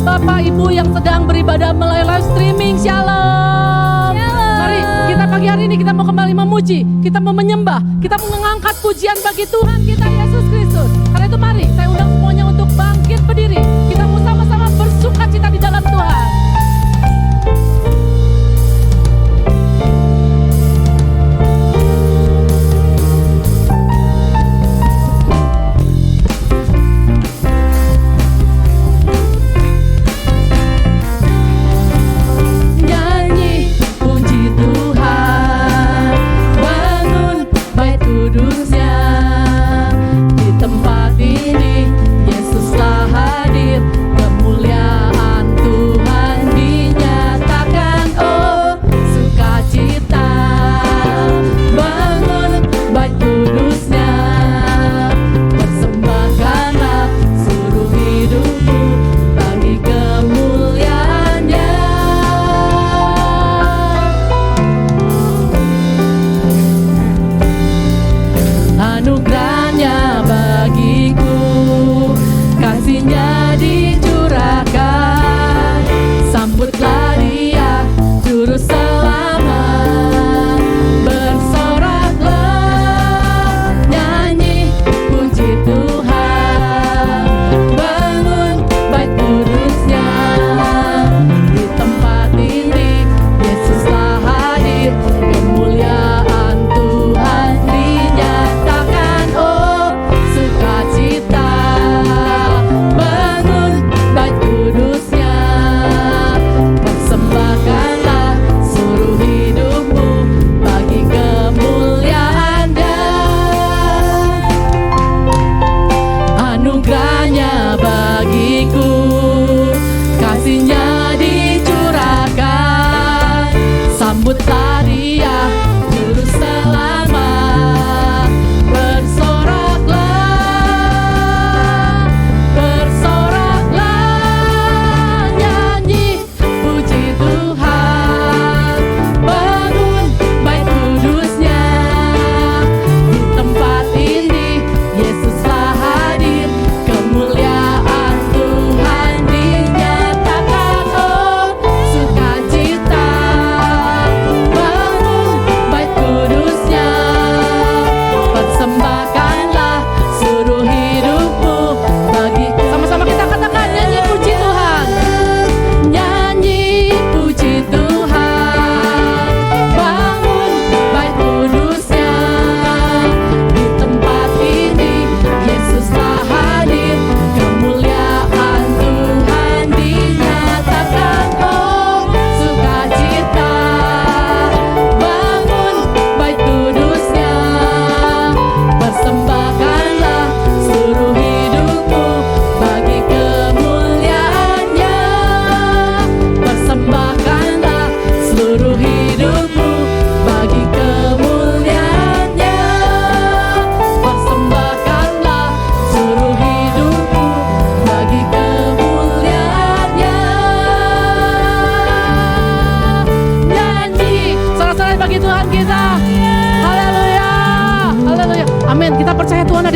Bapak Ibu yang sedang beribadah melalui live streaming, Shalom. Mari kita pagi hari ini kita mau kembali memuji, kita mau menyembah, kita mau mengangkat pujian bagi Tuhan kita Yesus Kristus. Karena itu mari saya undang semuanya untuk bangkit berdiri. Kita mau sama-sama bersukacita di dalam Tuhan.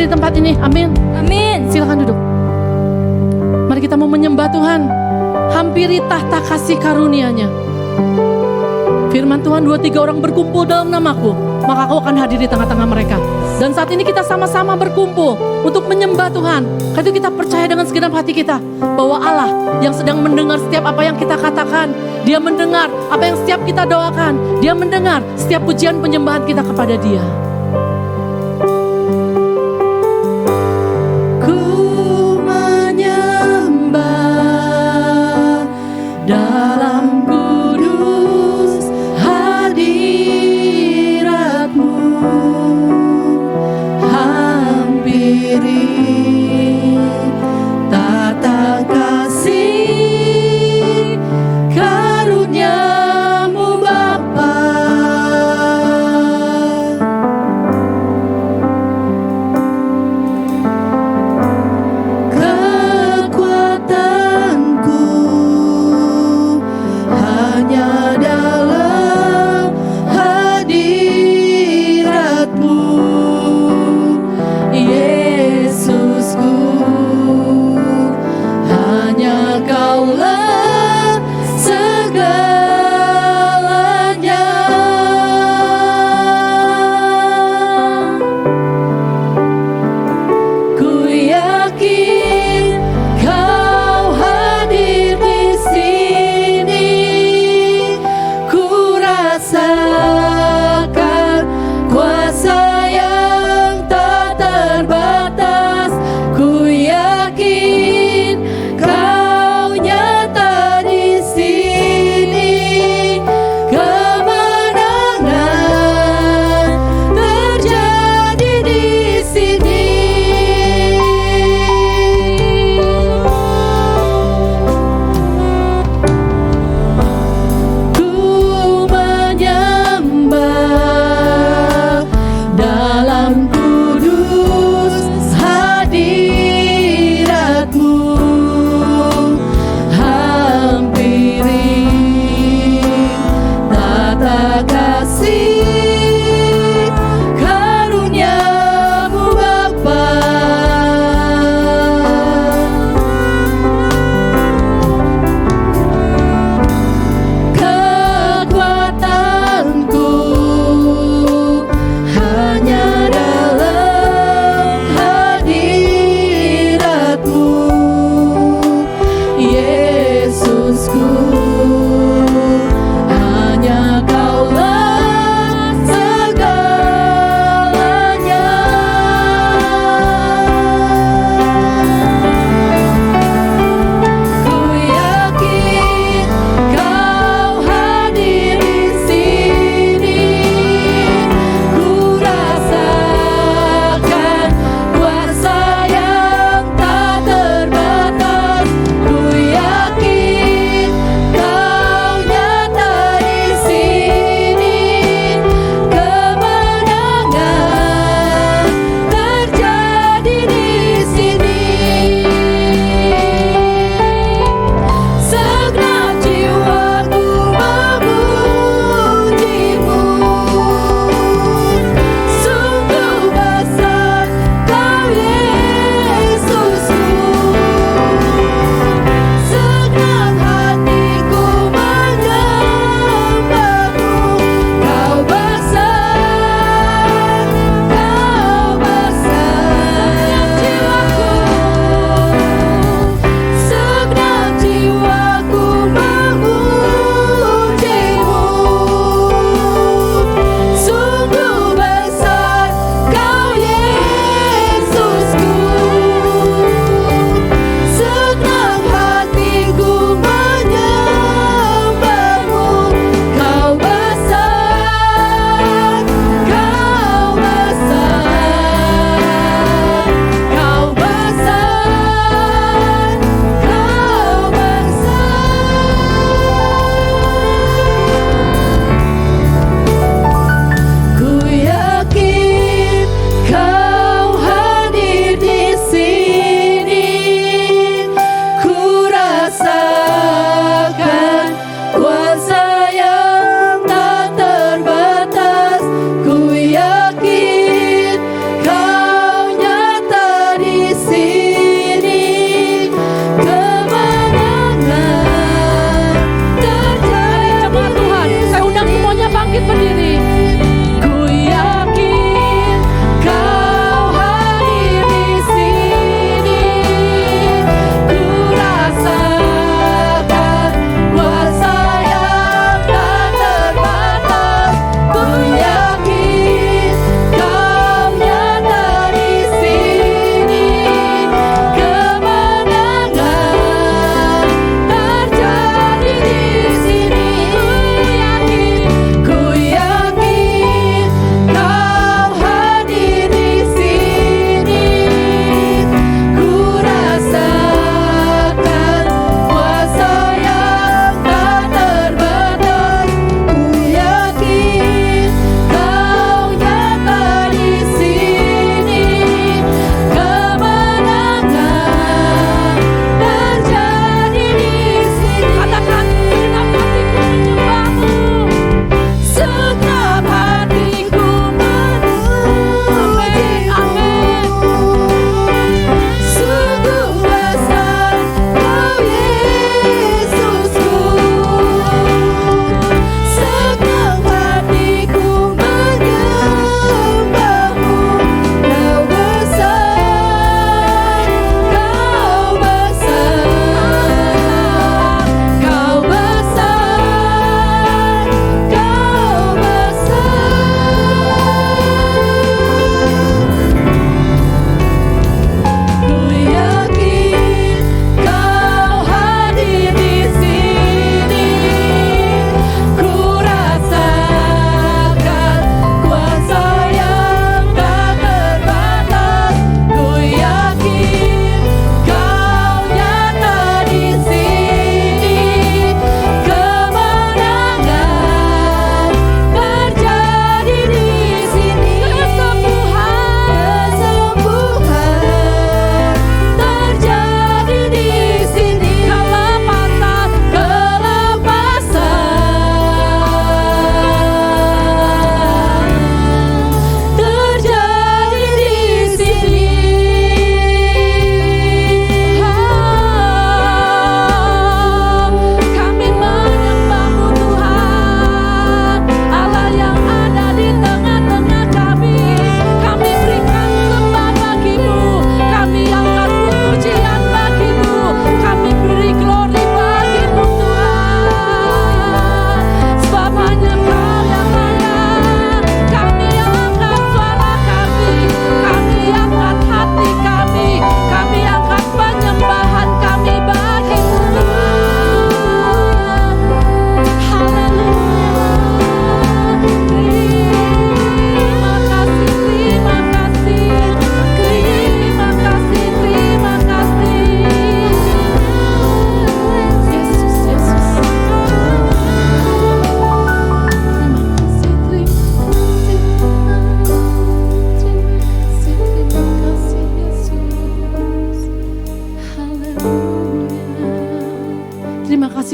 di tempat ini. Amin. Amin. Silakan duduk. Mari kita mau menyembah Tuhan. Hampiri tahta kasih karunia-Nya. Firman Tuhan, 2-3 orang berkumpul dalam namaku, maka aku akan hadir di tengah-tengah mereka. Dan saat ini kita sama-sama berkumpul untuk menyembah Tuhan. Karena itu kita percaya dengan segenap hati kita bahwa Allah yang sedang mendengar setiap apa yang kita katakan. Dia mendengar apa yang setiap kita doakan. Dia mendengar setiap pujian penyembahan kita kepada Dia. Ku menyembah dalam kudus hadirat-Mu. Hampiri tata kasih karunia-Mu Bapa.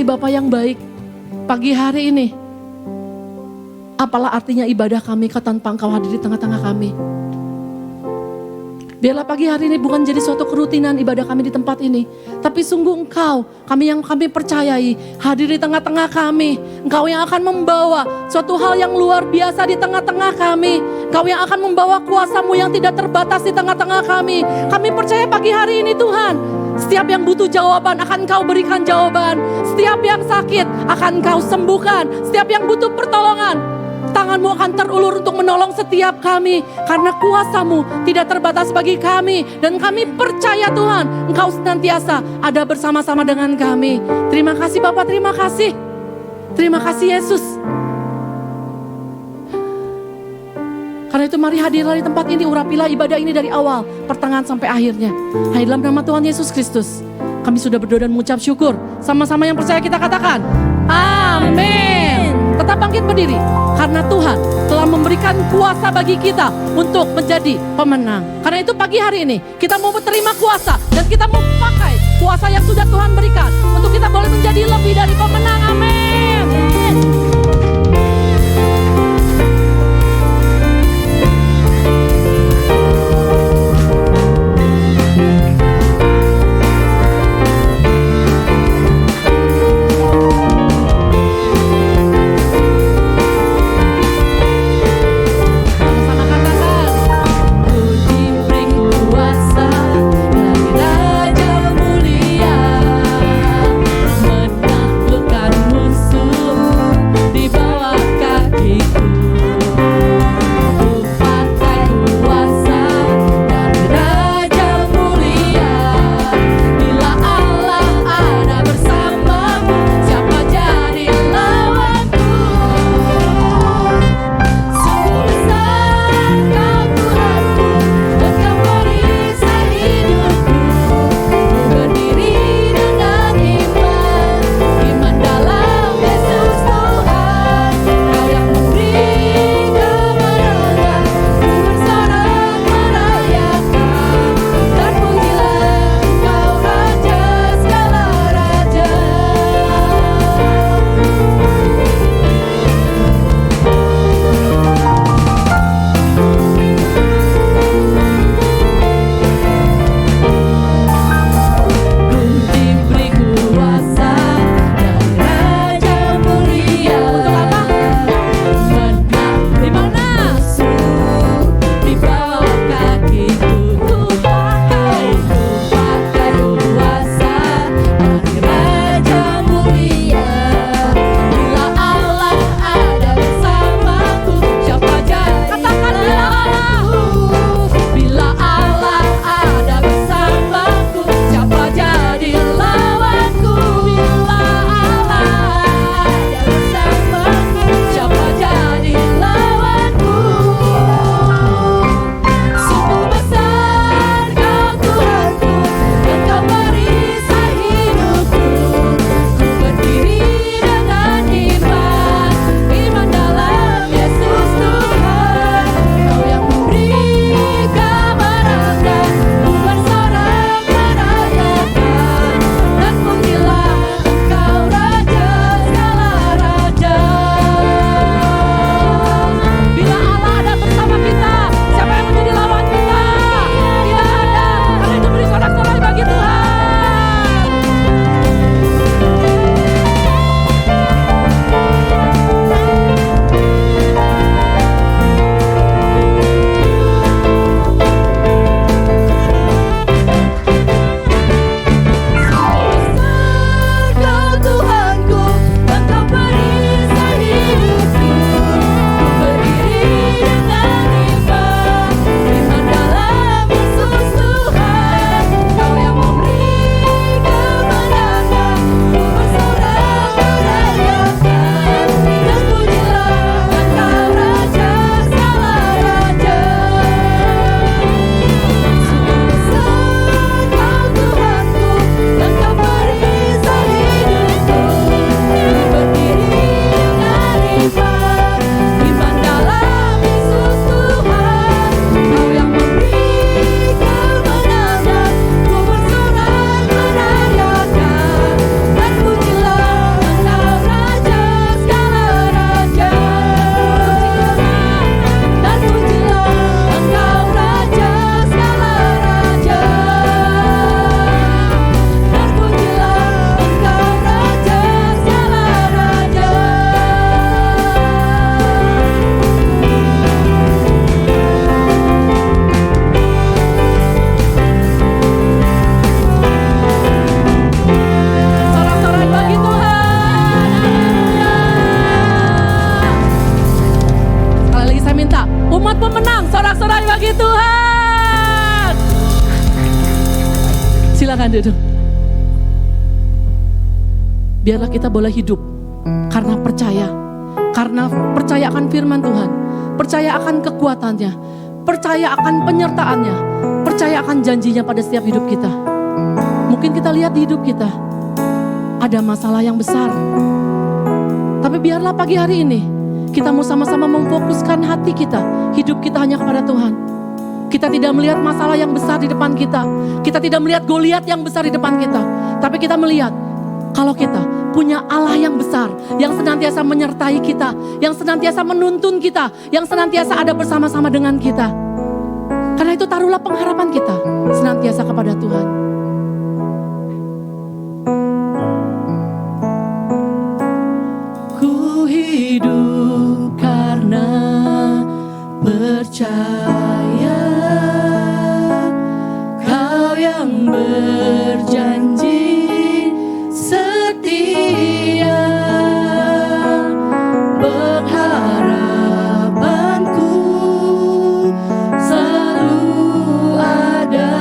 kasih Bapa yang baik. Pagi hari ini, apalah artinya ibadah kami tanpa Engkau hadir di tengah-tengah kami. Biarlah pagi hari ini bukan jadi suatu kerutinan ibadah kami di tempat ini, tapi sungguh Engkau, yang kami percayai, hadir di tengah-tengah kami. Engkau yang akan membawa suatu hal yang luar biasa di tengah-tengah kami. Engkau yang akan membawa kuasa-Mu yang tidak terbatas di tengah-tengah kami. Kami percaya pagi hari ini Tuhan, setiap yang butuh jawaban akan Engkau berikan jawaban. Setiap yang sakit akan Engkau sembuhkan. Setiap yang butuh pertolongan, tangan-Mu akan terulur untuk menolong setiap kami. Karena kuasa-Mu tidak terbatas bagi kami. Dan kami percaya Tuhan, Engkau senantiasa ada bersama-sama dengan kami. Terima kasih Bapa, terima kasih. Terima kasih Yesus. Karena itu mari hadirlah di tempat ini, urapilah ibadah ini dari awal, pertengahan sampai akhirnya. Hanya dalam nama Tuhan Yesus Kristus, kami sudah berdoa dan mengucap syukur. Sama-sama yang percaya kita katakan, amin. Tetap bangkit berdiri, karena Tuhan telah memberikan kuasa bagi kita untuk menjadi pemenang. Karena itu pagi hari ini, kita mau berterima kuasa, dan kita mau pakai kuasa yang sudah Tuhan berikan, untuk kita boleh menjadi lebih dari pemenang, amin. Musuh Silakan duduk. Biarlah kita boleh hidup karena percaya akan firman Tuhan, percaya akan kekuatannya, percaya akan penyertaannya, percaya akan janjinya pada setiap hidup kita. Mungkin kita lihat di hidup kita ada masalah yang besar, tapi biarlah pagi hari ini kita mau sama-sama memfokuskan hati kita, hidup kita hanya kepada Tuhan. Kita tidak melihat masalah yang besar di depan kita, kita tidak melihat Goliat yang besar di depan kita, tapi kita melihat kalau kita punya Allah yang besar, yang senantiasa menyertai kita, yang senantiasa menuntun kita, yang senantiasa ada bersama-sama dengan kita. Karena itu taruhlah pengharapan kita senantiasa kepada Tuhan. Ku hidup karena percaya, Kau yang berjanji setia, pengharapanku selalu ada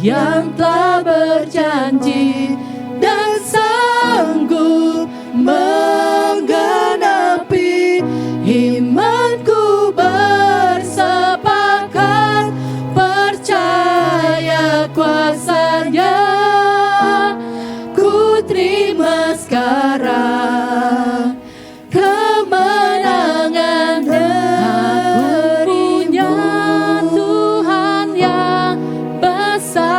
yang telah berjanji dan sanggup menggenapi. Imanku bersepakat percaya kuasa-Nya. Ku terima sekarang kemenangan darimu. Tuhan yang besar,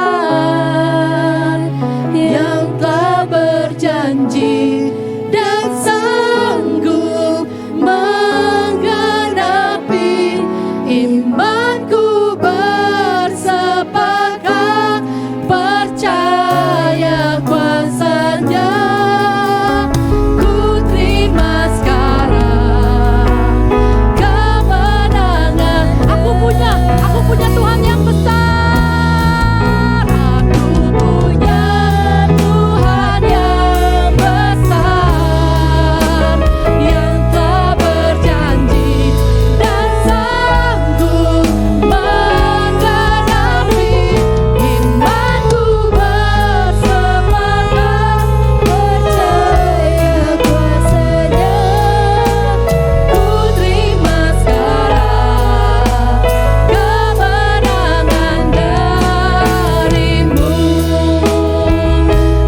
yang telah berjanji dan sanggup menggenapi. Imanku bersepakat percaya kuasa-Nya. Ku terima sekarang kemenangan. Aku punya Tuhan yang besar. Aku punya Tuhan yang besar, yang telah berjanji dan sanggup menggenapi. Imanku bersepakat percaya kuasa-Nya. Ku terima sekarang kemenangan darimu.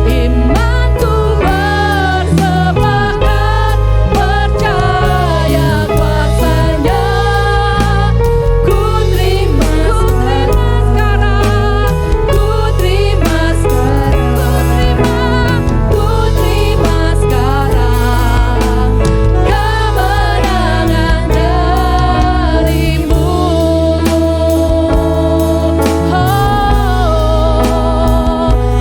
Imanku bersepakat percaya kuasa-Nya. Ku terima sekarang, ku terima sekarang, ku terima sekarang kemenangan darimu.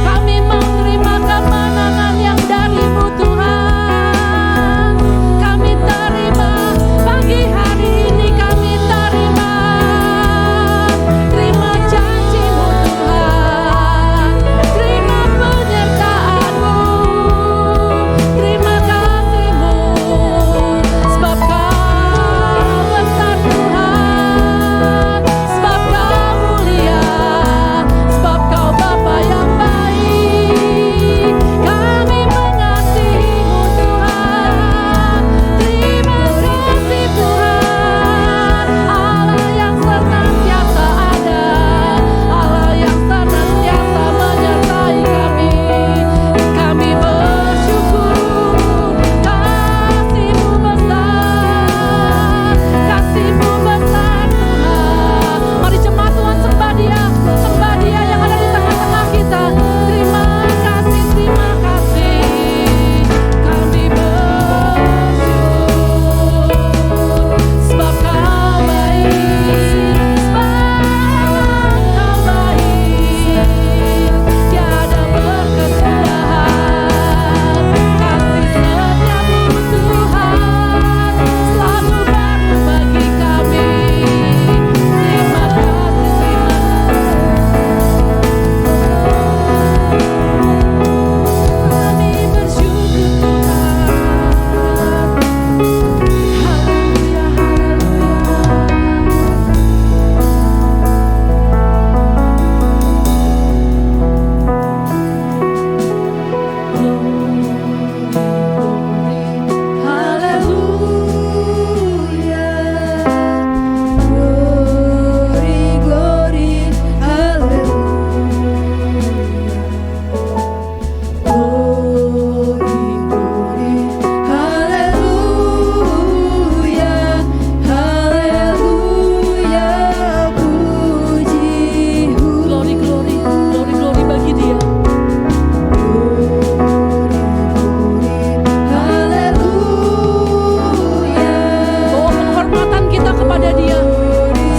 Kami mau terima kemenangan yang darimu Tuhan. Kami terima pagi hari ini, kami terima janji-Mu Tuhan, terima penyertaan-Mu, terima kasih-Mu, sebab Kau besar Tuhan, sebab Kau mulia, sebab Kau Bapa yang baik. Kami mengasihi-Mu Tuhan, terima kasih Tuhan, Allah yang senantiasa ada, Allah yang senantiasa menyertai kami. Kami bersyukur, kasih-Mu besar, kasih-Mu besar Tuhan. Mari jemaat Tuhan sembah Dia yang ada di tengah-tengah kita. Terima kasih, terima kasih. Kami bersyukur, sebab Kau baik, sebab Kau baik, tiada berkesalahan. Kasih setiamu Tuhan selalu baru bagi kami. Terima kasih, terima kami bersyukur Tuhan. Haleluya, haleluya. Glory, glory, haleluya. Glory, glory, haleluya, haleluya, puji. Glory, glory, glory, glory bagi Dia. Haleluya. Bawa penghormatan kita kepada Dia,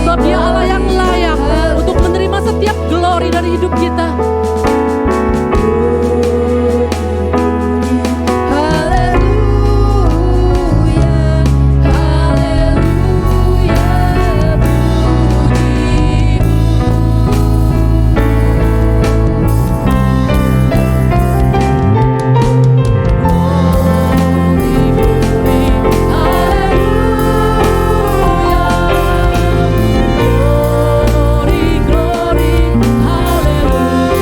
sebab Dia Allah yang layak untuk menerima setiap glory dari hidup kita. Haleluya, haleluya, puji. Glory, glory, haleluya.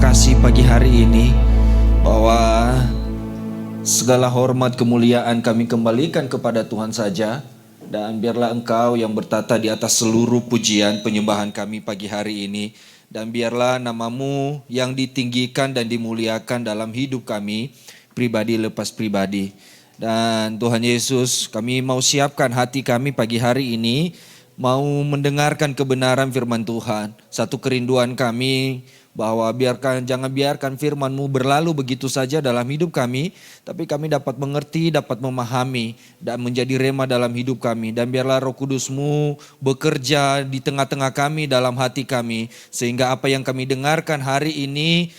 kasih pagi hari ini bahwa segala hormat kemuliaan kami kembalikan kepada Tuhan saja. Dan biarlah Engkau yang bertata di atas seluruh pujian penyembahan kami pagi hari ini. Dan biarlah nama-Mu yang ditinggikan dan dimuliakan dalam hidup kami, pribadi lepas pribadi. Dan Tuhan Yesus, kami mau siapkan hati kami pagi hari ini, mau mendengarkan kebenaran firman Tuhan. Satu kerinduan kami bahwa jangan biarkan firman-Mu berlalu begitu saja dalam hidup kami, tapi kami dapat mengerti, dapat memahami dan menjadi rema dalam hidup kami. Dan biarlah Roh Kudus-Mu bekerja di tengah-tengah kami, dalam hati kami, sehingga apa yang kami dengarkan hari ini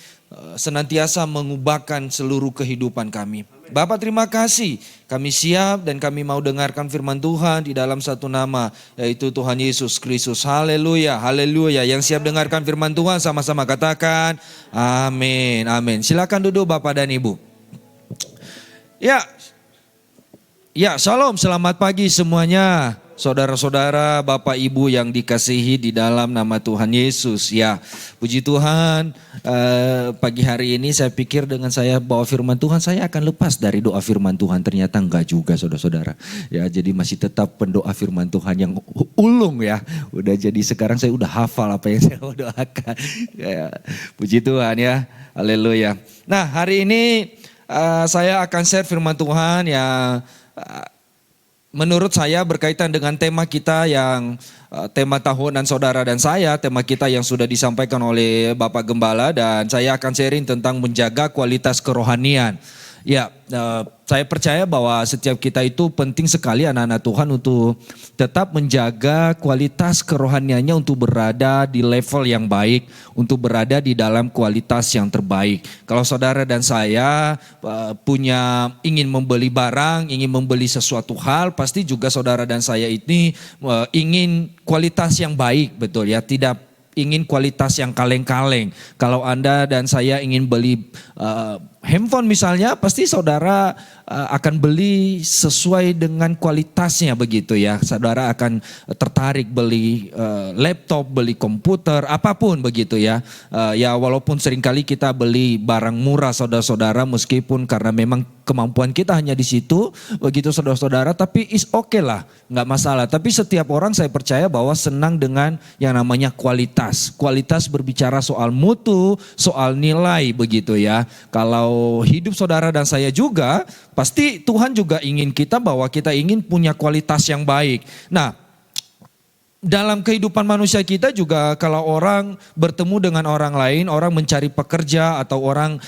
senantiasa mengubahkan seluruh kehidupan kami. Bapa, terima kasih, kami siap dan kami mau dengarkan firman Tuhan di dalam satu nama, yaitu Tuhan Yesus Kristus. Haleluya, haleluya. Yang siap dengarkan firman Tuhan sama-sama katakan amin, amin. Silakan duduk Bapak dan Ibu. Ya, shalom, selamat pagi semuanya. Saudara-saudara, Bapak Ibu yang dikasihi di dalam nama Tuhan Yesus. Ya, puji Tuhan, pagi hari ini saya pikir dengan saya bawa firman Tuhan, saya akan lepas dari doa firman Tuhan. Ternyata enggak juga saudara-saudara. Ya, jadi masih tetap pendoa firman Tuhan yang ulung ya. Udah jadi sekarang saya udah hafal apa yang saya mau doakan. Ya, puji Tuhan ya, haleluya. Nah, hari ini saya akan share firman Tuhan yang menurut saya berkaitan dengan tema kita yang tema tahunan saudara dan saya, tema kita yang sudah disampaikan oleh Bapak Gembala, dan saya akan sharing tentang menjaga kualitas kerohanian. Ya, saya percaya bahwa setiap kita itu penting sekali anak-anak Tuhan untuk tetap menjaga kualitas kerohaniannya untuk berada di level yang baik, untuk berada di dalam kualitas yang terbaik. Kalau saudara dan saya ingin membeli barang, ingin membeli sesuatu hal, pasti juga saudara dan saya ini ingin kualitas yang baik, betul ya, tidak ingin kualitas yang kaleng-kaleng. Kalau Anda dan saya ingin beli handphone misalnya, pasti saudara akan beli sesuai dengan kualitasnya begitu ya. Saudara akan tertarik beli laptop, beli komputer, apapun begitu ya. Ya walaupun seringkali kita beli barang murah saudara-saudara, meskipun karena memang kemampuan kita hanya di situ, begitu saudara-saudara, tapi is okay lah, nggak masalah. Tapi setiap orang saya percaya bahwa senang dengan yang namanya kualitas. Kualitas berbicara soal mutu, soal nilai begitu ya. Kalau hidup saudara dan saya juga, pasti Tuhan juga ingin kita bahwa kita ingin punya kualitas yang baik. Nah, dalam kehidupan manusia kita juga kalau orang bertemu dengan orang lain, orang mencari pekerja atau orang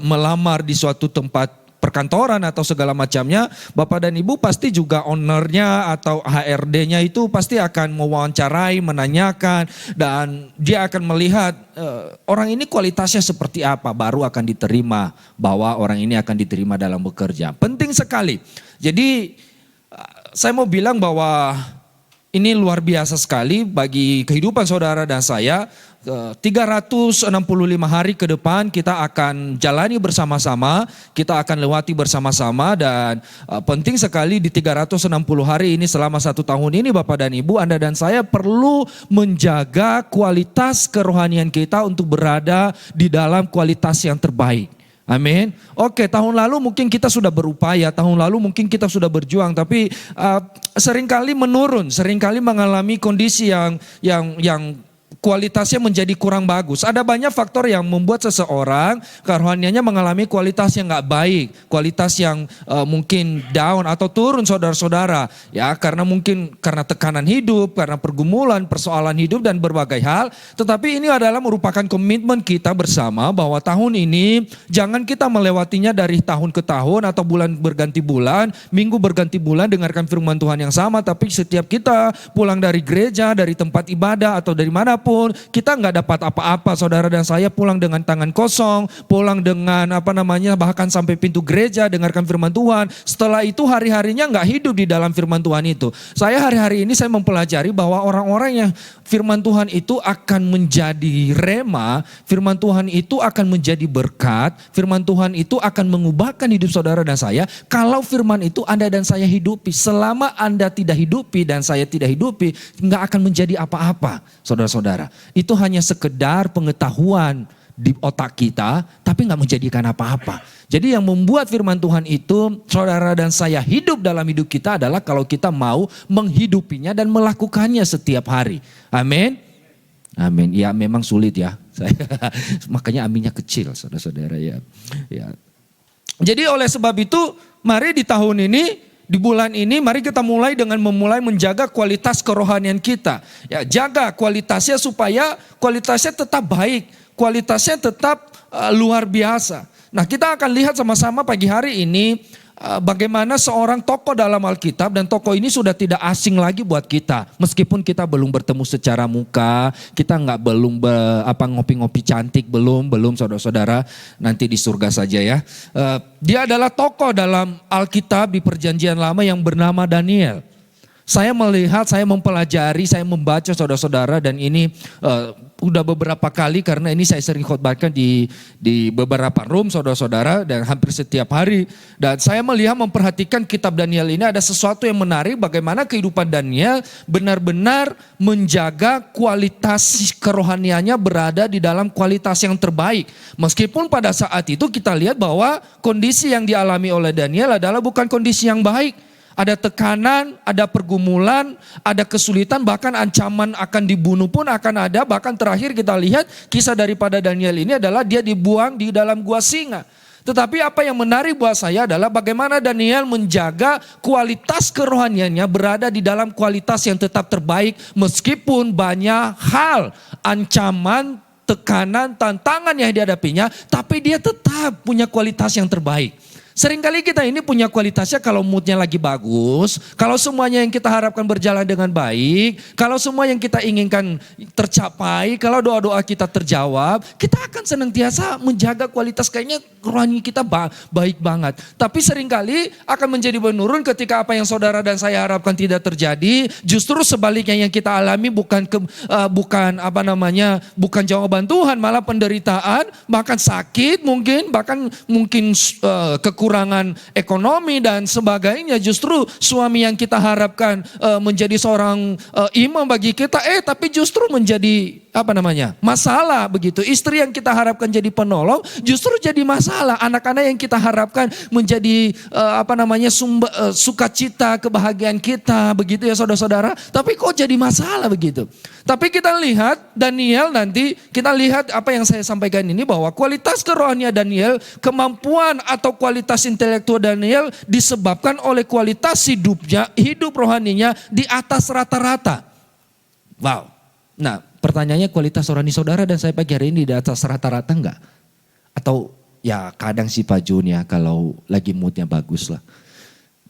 melamar di suatu tempat perkantoran atau segala macamnya, Bapak dan Ibu pasti juga ownernya atau HRD-nya itu pasti akan mewawancarai, menanyakan, dan dia akan melihat orang ini kualitasnya seperti apa, baru akan diterima bahwa orang ini akan diterima dalam bekerja. Penting sekali. Jadi saya mau bilang bahwa ini luar biasa sekali bagi kehidupan saudara dan saya. 365 hari ke depan kita akan jalani bersama-sama, kita akan lewati bersama-sama, dan penting sekali di 360 hari ini selama 1 tahun ini Bapak dan Ibu, Anda dan saya perlu menjaga kualitas kerohanian kita untuk berada di dalam kualitas yang terbaik. Amin. Oke, tahun lalu mungkin kita sudah berupaya, tahun lalu mungkin kita sudah berjuang, tapi seringkali menurun, seringkali mengalami kondisi yang kualitasnya menjadi kurang bagus. Ada banyak faktor yang membuat seseorang kerohaniannya mengalami kualitas yang gak baik, kualitas yang mungkin down atau turun saudara-saudara. Ya, karena mungkin karena tekanan hidup, karena pergumulan, persoalan hidup dan berbagai hal. Tetapi ini adalah merupakan komitmen kita bersama bahwa tahun ini jangan kita melewatinya dari tahun ke tahun atau bulan berganti bulan, minggu berganti bulan dengarkan firman Tuhan yang sama, tapi setiap kita pulang dari gereja, dari tempat ibadah atau dari mana pun kita nggak dapat apa-apa. Saudara dan saya pulang dengan tangan kosong, pulang dengan bahkan sampai pintu gereja dengarkan firman Tuhan. Setelah itu hari-harinya nggak hidup di dalam firman Tuhan itu. Saya hari-hari ini saya mempelajari bahwa orang-orang yang firman Tuhan itu akan menjadi rema, firman Tuhan itu akan menjadi berkat, firman Tuhan itu akan mengubahkan hidup saudara dan saya kalau firman itu Anda dan saya hidupi. Selama Anda tidak hidupi dan saya tidak hidupi, nggak akan menjadi apa-apa saudara-saudara. Itu hanya sekedar pengetahuan di otak kita, tapi nggak menjadikan apa-apa. Jadi yang membuat firman Tuhan itu, saudara dan saya hidup dalam hidup kita adalah kalau kita mau menghidupinya dan melakukannya setiap hari. Amin. Amin. Ya memang sulit ya. Makanya aminnya kecil, saudara-saudara ya. Jadi oleh sebab itu, mari di tahun ini, di bulan ini mari kita mulai dengan memulai menjaga kualitas kerohanian kita. Ya, jaga kualitasnya supaya kualitasnya tetap baik, kualitasnya tetap luar biasa. Nah, kita akan lihat sama-sama pagi hari ini bagaimana seorang tokoh dalam Alkitab, dan tokoh ini sudah tidak asing lagi buat kita. Meskipun kita belum bertemu secara muka, kita belum ngopi-ngopi cantik, belum saudara-saudara, nanti di surga saja ya. Dia adalah tokoh dalam Alkitab di Perjanjian Lama yang bernama Daniel. Saya melihat, saya mempelajari, saya membaca saudara-saudara, dan ini udah beberapa kali karena ini saya sering khotbahkan di beberapa room saudara-saudara dan hampir setiap hari. Dan saya melihat, memperhatikan kitab Daniel ini ada sesuatu yang menarik, bagaimana kehidupan Daniel benar-benar menjaga kualitas kerohaniannya berada di dalam kualitas yang terbaik. Meskipun pada saat itu kita lihat bahwa kondisi yang dialami oleh Daniel adalah bukan kondisi yang baik. Ada tekanan, ada pergumulan, ada kesulitan, bahkan ancaman akan dibunuh pun akan ada. Bahkan terakhir kita lihat kisah daripada Daniel ini adalah dia dibuang di dalam gua singa. Tetapi apa yang menarik buat saya adalah bagaimana Daniel menjaga kualitas kerohaniannya berada di dalam kualitas yang tetap terbaik. Meskipun banyak hal, ancaman, tekanan, tantangan yang dihadapinya, tapi dia tetap punya kualitas yang terbaik. Seringkali kita ini punya kualitasnya kalau moodnya lagi bagus, kalau semuanya yang kita harapkan berjalan dengan baik, kalau semua yang kita inginkan tercapai, kalau doa-doa kita terjawab, kita akan senantiasa menjaga kualitas, kayaknya rohani kita baik banget. Tapi seringkali akan menjadi menurun ketika apa yang saudara dan saya harapkan tidak terjadi, justru sebaliknya yang kita alami bukan jawaban Tuhan, malah penderitaan, bahkan sakit mungkin, kekurangan ekonomi dan sebagainya. Justru suami yang kita harapkan menjadi seorang imam bagi kita, tapi justru menjadi masalah begitu. Istri yang kita harapkan jadi penolong justru jadi masalah. Anak-anak yang kita harapkan menjadi sukacita, kebahagiaan kita begitu ya saudara-saudara. Tapi kok jadi masalah begitu. Tapi kita lihat Daniel nanti, kita lihat apa yang saya sampaikan ini bahwa kualitas kerohanian Daniel, kemampuan atau kualitas intelektual Daniel disebabkan oleh kualitas hidup rohaninya di atas rata-rata. Wow. Nah, pertanyaannya kualitas rohani saudara dan saya pagi hari ini di atas rata-rata enggak? Atau ya kadang sih Pak Jun ya kalau lagi moodnya bagus lah.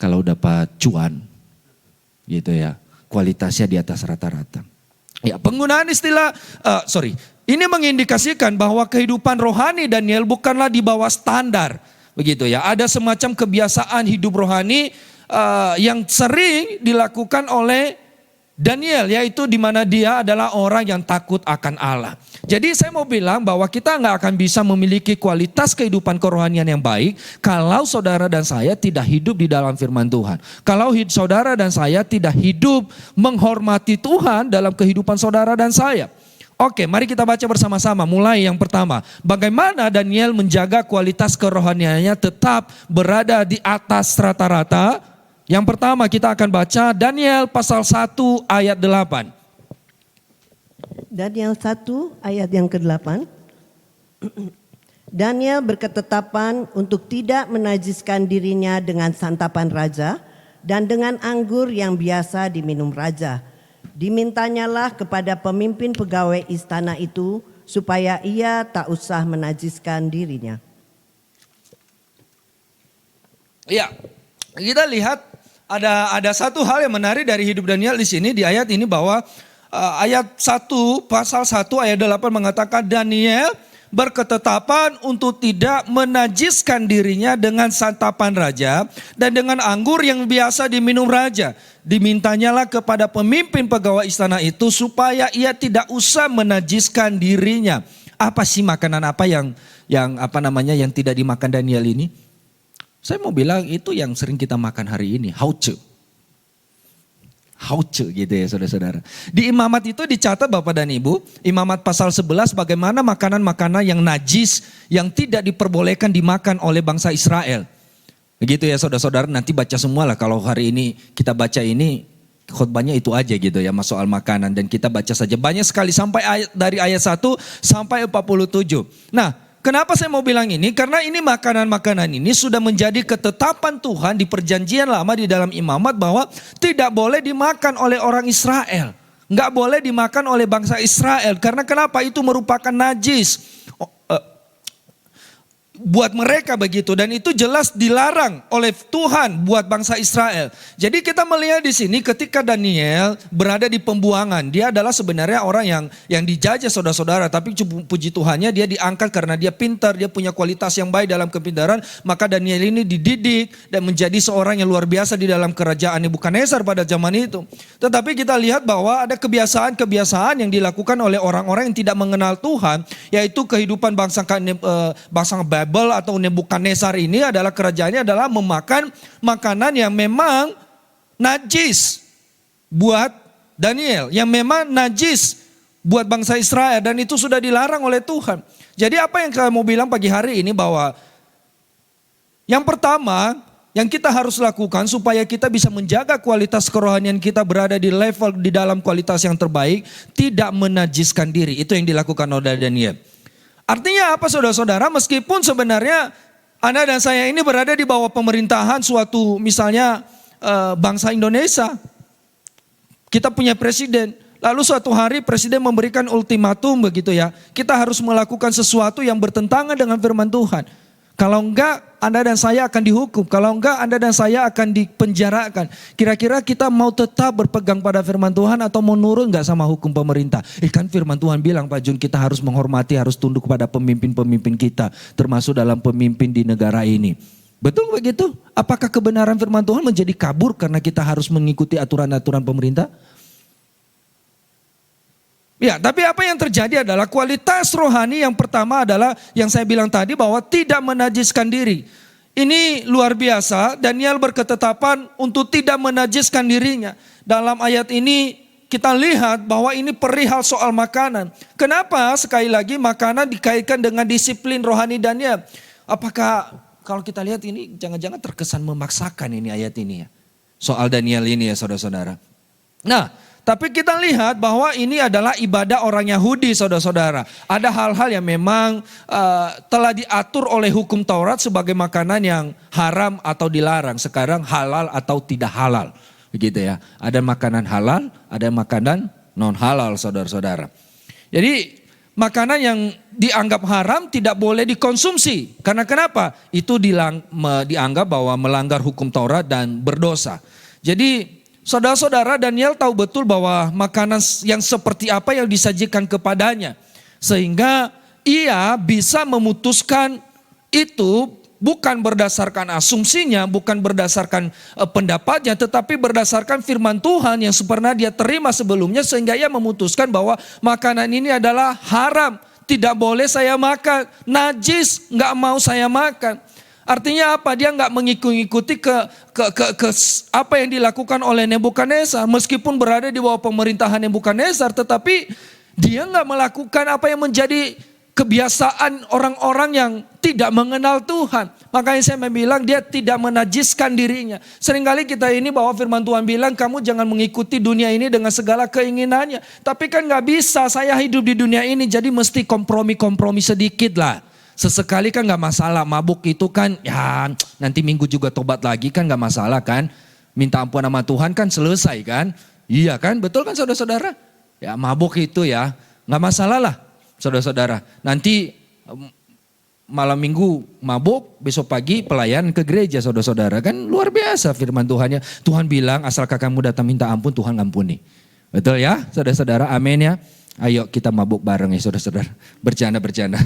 Kalau dapat cuan gitu ya, kualitasnya di atas rata-rata. Ya, penggunaan istilah, ini mengindikasikan bahwa kehidupan rohani Daniel bukanlah di bawah standar. Begitu ya, ada semacam kebiasaan hidup rohani yang sering dilakukan oleh Daniel, yaitu di mana dia adalah orang yang takut akan Allah. Jadi saya mau bilang bahwa kita nggak akan bisa memiliki kualitas kehidupan kerohanian yang baik kalau saudara dan saya tidak hidup di dalam firman Tuhan. Kalau saudara dan saya tidak hidup menghormati Tuhan dalam kehidupan saudara dan saya. Oke, mari kita baca bersama-sama. Mulai yang pertama, bagaimana Daniel menjaga kualitas kerohaniannya tetap berada di atas rata-rata. Yang pertama kita akan baca Daniel pasal 1 ayat 8. Daniel 1 ayat yang ke-8. Daniel berketetapan untuk tidak menajiskan dirinya dengan santapan raja dan dengan anggur yang biasa diminum raja. Dimintanyalah kepada pemimpin pegawai istana itu supaya ia tak usah menajiskan dirinya. Ya, kita lihat ada satu hal yang menarik dari hidup Daniel di sini, di ayat ini, bahwa ayat 1 pasal 1 ayat 8 mengatakan Daniel berketetapan untuk tidak menajiskan dirinya dengan santapan raja dan dengan anggur yang biasa diminum raja. Dimintanyalah kepada pemimpin pegawai istana itu supaya ia tidak usah menajiskan dirinya. Apa sih makanan apa yang tidak dimakan Daniel ini? Saya mau bilang itu yang sering kita makan hari ini, hauce. Hauce gitu ya saudara-saudara. Di imamat itu dicatat Bapak dan Ibu, imamat pasal 11 bagaimana makanan-makanan yang najis yang tidak diperbolehkan dimakan oleh bangsa Israel. Begitu ya saudara-saudara, nanti baca semua lah kalau hari ini kita baca ini khotbahnya itu aja gitu ya soal makanan dan kita baca saja banyak sekali sampai dari ayat 1 sampai 47. Nah, kenapa saya mau bilang ini? Karena ini makanan-makanan ini sudah menjadi ketetapan Tuhan di perjanjian lama di dalam imamat bahwa tidak boleh dimakan oleh orang Israel. Nggak boleh dimakan oleh bangsa Israel. Karena kenapa? Itu merupakan najis. Buat mereka begitu dan itu jelas dilarang oleh Tuhan buat bangsa Israel. Jadi kita melihat di sini ketika Daniel berada di pembuangan, dia adalah sebenarnya orang yang dijajah saudara-saudara, tapi puji Tuhannya dia diangkat karena dia pintar, dia punya kualitas yang baik dalam kepintaran, maka Daniel ini dididik dan menjadi seorang yang luar biasa di dalam kerajaan Nebukadnezar pada zaman itu. Tetapi kita lihat bahwa ada kebiasaan-kebiasaan yang dilakukan oleh orang-orang yang tidak mengenal Tuhan, yaitu kehidupan bangsa Babel atau Nebukadnezar ini adalah kerajaannya adalah memakan makanan yang memang najis buat Daniel, yang memang najis buat bangsa Israel dan itu sudah dilarang oleh Tuhan. Jadi apa yang saya mau bilang pagi hari ini bahwa yang pertama yang kita harus lakukan supaya kita bisa menjaga kualitas kerohanian kita berada di level di dalam kualitas yang terbaik, tidak menajiskan diri. Itu yang dilakukan oleh Daniel. Artinya apa saudara-saudara, meskipun sebenarnya Anda dan saya ini berada di bawah pemerintahan suatu misalnya bangsa Indonesia. Kita punya presiden, lalu suatu hari presiden memberikan ultimatum begitu ya. Kita harus melakukan sesuatu yang bertentangan dengan firman Tuhan. Kalau enggak Anda dan saya akan dihukum, kalau enggak Anda dan saya akan dipenjarakan. Kira-kira kita mau tetap berpegang pada firman Tuhan atau mau nurut enggak sama hukum pemerintah? Kan firman Tuhan bilang Pak Jun, kita harus menghormati, harus tunduk kepada pemimpin-pemimpin kita. Termasuk dalam pemimpin di negara ini. Betul begitu? Apakah kebenaran firman Tuhan menjadi kabur karena kita harus mengikuti aturan-aturan pemerintah? Ya, tapi apa yang terjadi adalah kualitas rohani yang pertama adalah yang saya bilang tadi bahwa tidak menajiskan diri. Ini luar biasa, Daniel berketetapan untuk tidak menajiskan dirinya. Dalam ayat ini kita lihat bahwa ini perihal soal makanan. Kenapa sekali lagi makanan dikaitkan dengan disiplin rohani Daniel? Apakah kalau kita lihat ini jangan-jangan terkesan memaksakan ini ayat ini ya. Soal Daniel ini ya saudara-saudara. Nah, tapi kita lihat bahwa ini adalah ibadah orang Yahudi saudara-saudara. Ada hal-hal yang memang telah diatur oleh hukum Taurat sebagai makanan yang haram atau dilarang. Sekarang halal atau tidak halal. Begitu ya. Ada makanan halal, ada makanan non halal saudara-saudara. Jadi makanan yang dianggap haram tidak boleh dikonsumsi. Karena kenapa? Itu dianggap bahwa melanggar hukum Taurat dan berdosa. Jadi saudara-saudara, Daniel tahu betul bahwa makanan yang seperti apa yang disajikan kepadanya. Sehingga ia bisa memutuskan itu bukan berdasarkan asumsinya, bukan berdasarkan pendapatnya, tetapi berdasarkan firman Tuhan yang pernah dia terima sebelumnya. Sehingga ia memutuskan bahwa makanan ini adalah haram, tidak boleh saya makan, najis, gak mau saya makan. Artinya apa? Dia nggak mengikuti ke apa yang dilakukan oleh Nebukadnezar. Meskipun berada di bawah pemerintahan Nebukadnezar, tetapi dia nggak melakukan apa yang menjadi kebiasaan orang-orang yang tidak mengenal Tuhan. Makanya saya bilang dia tidak menajiskan dirinya. Seringkali kita ini bahwa firman Tuhan bilang kamu jangan mengikuti dunia ini dengan segala keinginannya. Tapi kan nggak bisa, saya hidup di dunia ini jadi mesti kompromi-kompromi sedikit lah. Sesekali kan gak masalah, mabuk itu kan ya nanti minggu juga tobat lagi kan gak masalah kan. Minta ampun sama Tuhan kan selesai kan. Iya kan, betul kan saudara-saudara? Ya mabuk itu ya gak masalah lah saudara-saudara. Nanti malam minggu mabuk, besok pagi pelayan ke gereja saudara-saudara. Kan luar biasa firman Tuhannya. Tuhan bilang asalkan kamu datang minta ampun Tuhan ngampuni. Betul ya saudara-saudara, amin ya. Ayo kita mabuk bareng ya saudara-saudara. Bercanda.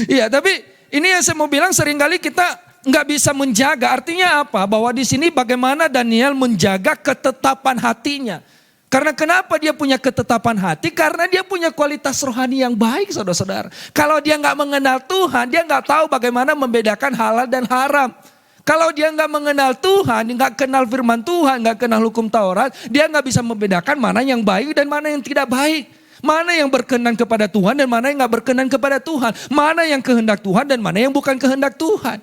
Iya tapi ini yang saya mau bilang seringkali kita nggak bisa menjaga. Artinya apa? Bahwa di sini bagaimana Daniel menjaga ketetapan hatinya. Karena kenapa dia punya ketetapan hati? Karena dia punya kualitas rohani yang baik saudara-saudara. Kalau dia nggak mengenal Tuhan, dia nggak tahu bagaimana membedakan halal dan haram. Kalau dia nggak mengenal Tuhan, nggak kenal firman Tuhan, nggak kenal hukum Taurat, dia nggak bisa membedakan mana yang baik dan mana yang tidak baik. Mana yang berkenan kepada Tuhan dan mana yang gak berkenan kepada Tuhan. Mana yang kehendak Tuhan dan mana yang bukan kehendak Tuhan.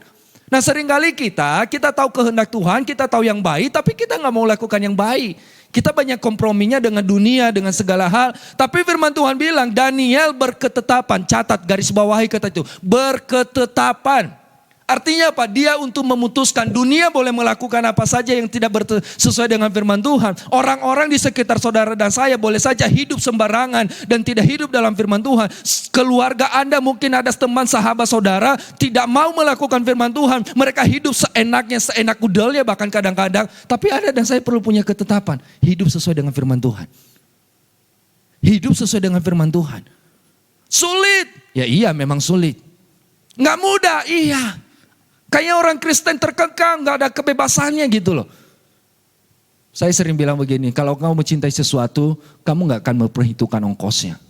Nah seringkali kita tahu kehendak Tuhan, kita tahu yang baik, tapi kita gak mau lakukan yang baik. Kita banyak komprominya dengan dunia, dengan segala hal. Tapi firman Tuhan bilang, Daniel berketetapan, catat garis bawahi kata itu, berketetapan. Artinya apa? Dia untuk memutuskan dunia boleh melakukan apa saja yang tidak sesuai dengan firman Tuhan. Orang-orang di sekitar saudara dan saya boleh saja hidup sembarangan dan tidak hidup dalam firman Tuhan. Keluarga Anda mungkin ada teman sahabat saudara tidak mau melakukan firman Tuhan. Mereka hidup seenaknya, seenak kudelnya bahkan kadang-kadang. Tapi Anda dan saya perlu punya ketetapan. Hidup sesuai dengan firman Tuhan. Hidup sesuai dengan firman Tuhan. Sulit. Ya iya memang sulit. Nggak mudah, iya. Kayaknya orang Kristen terkekang, gak ada kebebasannya gitu loh. Saya sering bilang begini, kalau kamu mencintai sesuatu, kamu gak akan memperhitungkan ongkosnya.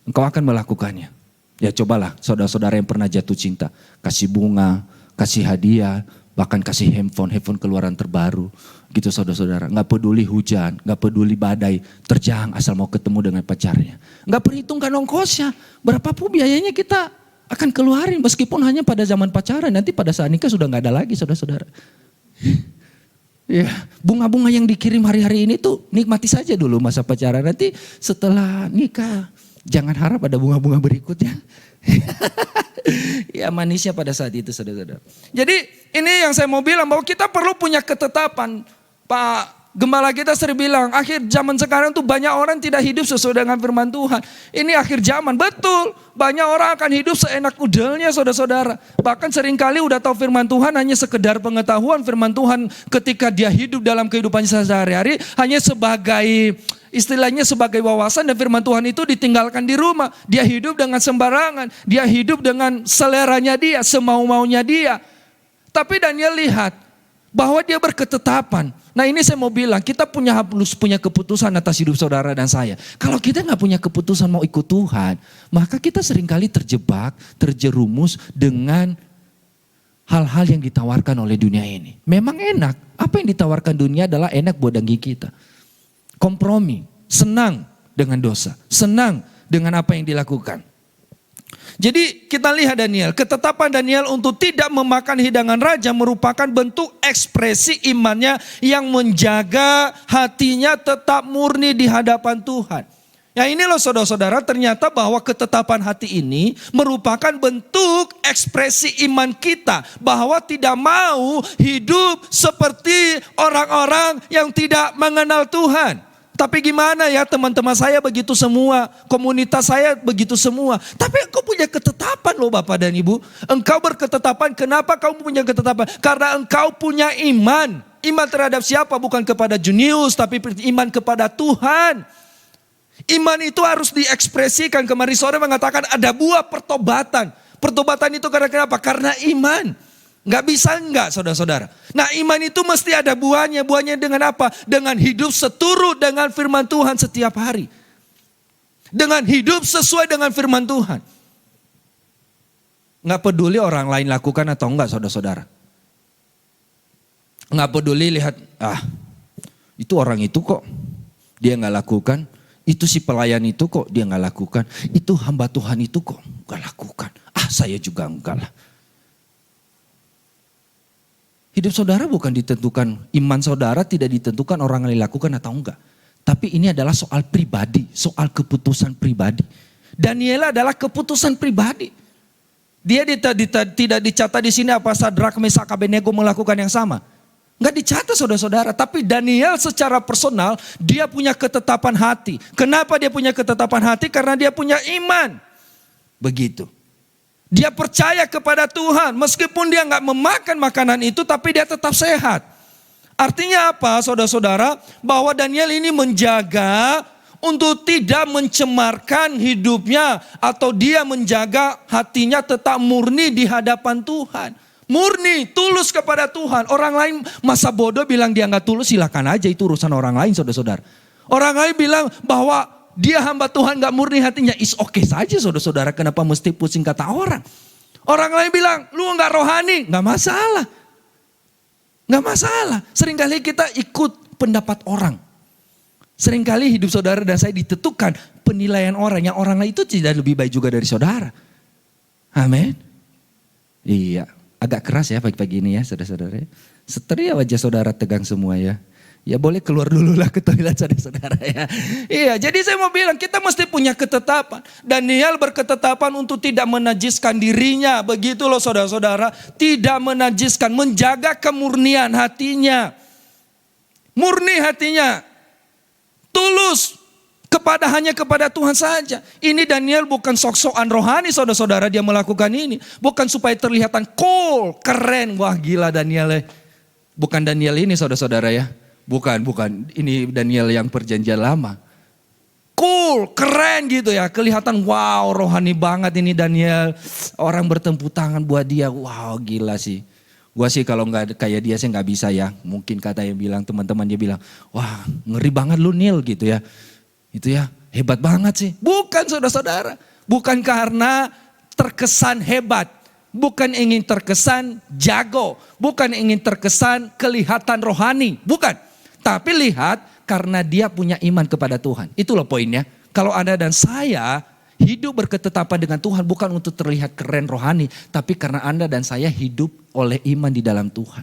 Engkau akan melakukannya. Ya cobalah saudara-saudara yang pernah jatuh cinta. Kasih bunga, kasih hadiah, bahkan kasih handphone keluaran terbaru. Gitu saudara-saudara, gak peduli hujan, gak peduli badai, terjang asal mau ketemu dengan pacarnya. Gak perhitungkan ongkosnya, berapapun biayanya kita akan keluarin meskipun hanya pada zaman pacaran. Nanti pada saat nikah sudah gak ada lagi saudara-saudara. Ya, bunga-bunga yang dikirim hari-hari ini tuh nikmati saja dulu masa pacaran. Nanti setelah nikah jangan harap ada bunga-bunga berikutnya. Ya manisnya pada saat itu saudara-saudara. Jadi ini yang saya mau bilang bahwa kita perlu punya ketetapan. Pak Gembala kita sering bilang, akhir zaman sekarang tuh banyak orang tidak hidup sesuai dengan firman Tuhan. Ini akhir zaman, betul. Banyak orang akan hidup seenak udelnya saudara-saudara. Bahkan seringkali udah tahu firman Tuhan hanya sekedar pengetahuan firman Tuhan ketika dia hidup dalam kehidupannya sehari-hari. Hanya sebagai, istilahnya sebagai wawasan dan firman Tuhan itu ditinggalkan di rumah. Dia hidup dengan sembarangan, dia hidup dengan seleranya dia, semau-maunya dia. Tapi Daniel lihat bahwa dia berketetapan. Nah ini saya mau bilang, kita harus punya keputusan atas hidup saudara dan saya. Kalau kita gak punya keputusan mau ikut Tuhan, maka kita seringkali terjebak, terjerumus dengan hal-hal yang ditawarkan oleh dunia ini. Memang enak, apa yang ditawarkan dunia adalah enak buat daging kita. Kompromi, senang dengan dosa, senang dengan apa yang dilakukan. Jadi kita lihat Daniel, ketetapan Daniel untuk tidak memakan hidangan raja merupakan bentuk ekspresi imannya yang menjaga hatinya tetap murni di hadapan Tuhan. Ya ini loh saudara-saudara, ternyata bahwa ketetapan hati ini merupakan bentuk ekspresi iman kita. Bahwa tidak mau hidup seperti orang-orang yang tidak mengenal Tuhan. Tapi gimana ya teman-teman saya begitu semua, komunitas saya begitu semua. Tapi engkau punya ketetapan loh Bapak dan Ibu. Engkau berketetapan, kenapa kamu punya ketetapan? Karena engkau punya iman. Iman terhadap siapa? Bukan kepada jenius, tapi iman kepada Tuhan. Iman itu harus diekspresikan. Kemarin sore mengatakan ada buah pertobatan. Pertobatan itu karena kenapa? Karena iman. Gak bisa enggak saudara-saudara. Nah iman itu mesti ada buahnya. Buahnya dengan apa? Dengan hidup seturut dengan firman Tuhan setiap hari. Dengan hidup sesuai dengan firman Tuhan. Gak peduli orang lain lakukan atau enggak saudara-saudara. Gak peduli lihat, itu orang itu kok dia gak lakukan. Itu si pelayan itu kok dia gak lakukan. Itu hamba Tuhan itu kok gak lakukan. Saya juga enggak lah. Hidup saudara bukan ditentukan, iman saudara tidak ditentukan orang yang lakukan atau enggak. Tapi ini adalah soal pribadi, soal keputusan pribadi. Daniel adalah keputusan pribadi. Dia tidak dicatat di sini apa Sadrak, Mesak, Abednego melakukan yang sama. Enggak dicatat saudara-saudara, tapi Daniel secara personal dia punya ketetapan hati. Kenapa dia punya ketetapan hati? Karena dia punya iman. Begitu. Dia percaya kepada Tuhan meskipun dia nggak memakan makanan itu tapi dia tetap sehat. Artinya apa saudara-saudara? Bahwa Daniel ini menjaga untuk tidak mencemarkan hidupnya atau dia menjaga hatinya tetap murni di hadapan Tuhan. Murni, tulus kepada Tuhan. Orang lain masa bodoh bilang dia nggak tulus, silakan aja itu urusan orang lain saudara-saudara. Orang lain bilang bahwa dia hamba Tuhan gak murni hatinya, is okay saja saudara-saudara, kenapa mesti pusing kata orang. Orang lain bilang, lu gak rohani, gak masalah. Nggak masalah. Seringkali kita ikut pendapat orang. Seringkali hidup saudara dan saya ditentukan penilaian orang. Yang orang lain itu tidak lebih baik juga dari saudara. Amin. Iya, agak keras ya pagi-pagi ini ya saudara-saudara. Seteria wajah saudara tegang semua ya. Ya boleh keluar dulu lah ke toilet saudara-saudara ya. Iya, jadi saya mau bilang kita mesti punya ketetapan. Daniel berketetapan untuk tidak menajiskan dirinya. Begitu loh saudara-saudara. Tidak menajiskan, menjaga kemurnian hatinya. Murni hatinya. Tulus. Hanya kepada Tuhan saja. Ini Daniel bukan sok-sokan rohani saudara-saudara dia melakukan ini. Bukan supaya terlihatan cool, keren. Wah gila Daniel. Bukan Daniel ini saudara-saudara ya. Bukan. Ini Daniel yang perjanjian lama. Cool, keren gitu ya. Kelihatan wow rohani banget ini Daniel. Orang bertepuk tangan buat dia. Wow gila sih. Gua sih kalau nggak kayak dia sih nggak bisa ya. Mungkin kata yang bilang teman-teman dia bilang. Wah ngeri banget lu Nil gitu ya. Itu ya hebat banget sih. Bukan saudara-saudara. Bukan karena terkesan hebat. Bukan ingin terkesan jago. Bukan ingin terkesan kelihatan rohani. Bukan. Tapi lihat karena dia punya iman kepada Tuhan. Itulah poinnya. Kalau Anda dan saya hidup berketetapan dengan Tuhan bukan untuk terlihat keren rohani. Tapi karena Anda dan saya hidup oleh iman di dalam Tuhan.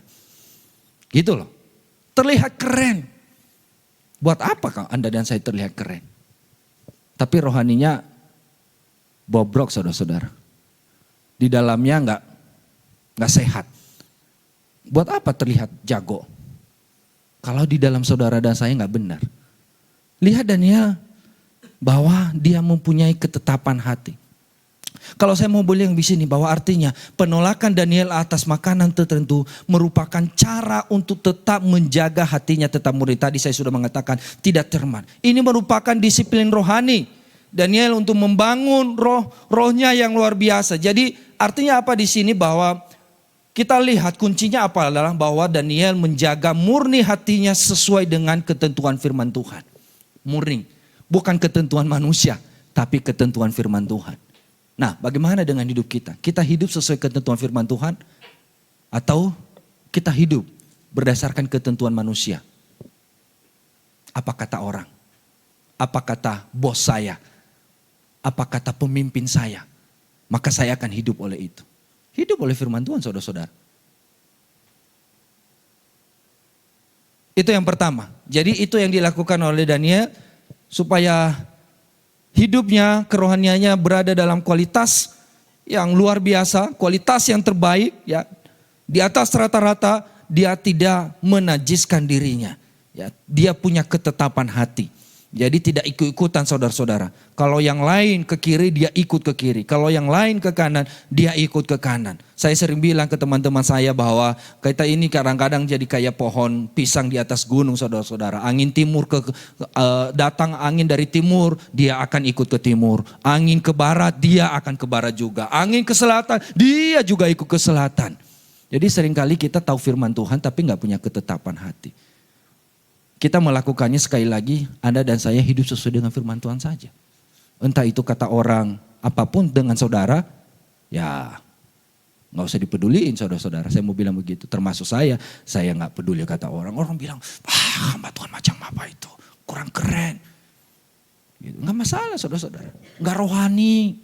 Gitu loh. Terlihat keren. Buat apa kalau Anda dan saya terlihat keren? Tapi rohaninya bobrok saudara-saudara. Di dalamnya nggak sehat. Buat apa terlihat jago? Kalau di dalam saudara dan saya nggak benar. Lihat Daniel bahwa dia mempunyai ketetapan hati. Kalau saya mau boleh yang di sini bahwa artinya penolakan Daniel atas makanan tertentu merupakan cara untuk tetap menjaga hatinya tetap murni. Tadi saya sudah mengatakan tidak terman. Ini merupakan disiplin rohani. Daniel untuk membangun rohnya yang luar biasa. Jadi artinya apa di sini bahwa kita lihat kuncinya apa adalah bahwa Daniel menjaga murni hatinya sesuai dengan ketentuan firman Tuhan. Murni, bukan ketentuan manusia tapi ketentuan firman Tuhan. Nah, bagaimana dengan hidup kita? Kita hidup sesuai ketentuan firman Tuhan atau kita hidup berdasarkan ketentuan manusia? Apa kata orang? Apa kata bos saya? Apa kata pemimpin saya? Maka saya akan hidup oleh itu. Hidup oleh firman Tuhan saudara-saudara. Itu yang pertama. Jadi itu yang dilakukan oleh Daniel supaya hidupnya, kerohaniannya berada dalam kualitas yang luar biasa, kualitas yang terbaik ya. Di atas rata-rata dia tidak menajiskan dirinya. Ya, dia punya ketetapan hati. Jadi tidak ikut-ikutan saudara-saudara. Kalau yang lain ke kiri dia ikut ke kiri. Kalau yang lain ke kanan dia ikut ke kanan. Saya sering bilang ke teman-teman saya bahwa kita ini kadang-kadang jadi kayak pohon pisang di atas gunung saudara-saudara. Angin timur datang angin dari timur dia akan ikut ke timur. Angin ke barat dia akan ke barat juga. Angin ke selatan dia juga ikut ke selatan. Jadi seringkali kita tahu firman Tuhan tapi gak punya ketetapan hati. Kita melakukannya sekali lagi, Anda dan saya hidup sesuai dengan firman Tuhan saja. Entah itu kata orang apapun dengan saudara, ya gak usah dipeduliin saudara-saudara. Saya mau bilang begitu, termasuk saya gak peduli kata orang. Orang bilang, hamba Tuhan macam apa itu, kurang keren. Gitu. Gak masalah saudara-saudara, gak rohani.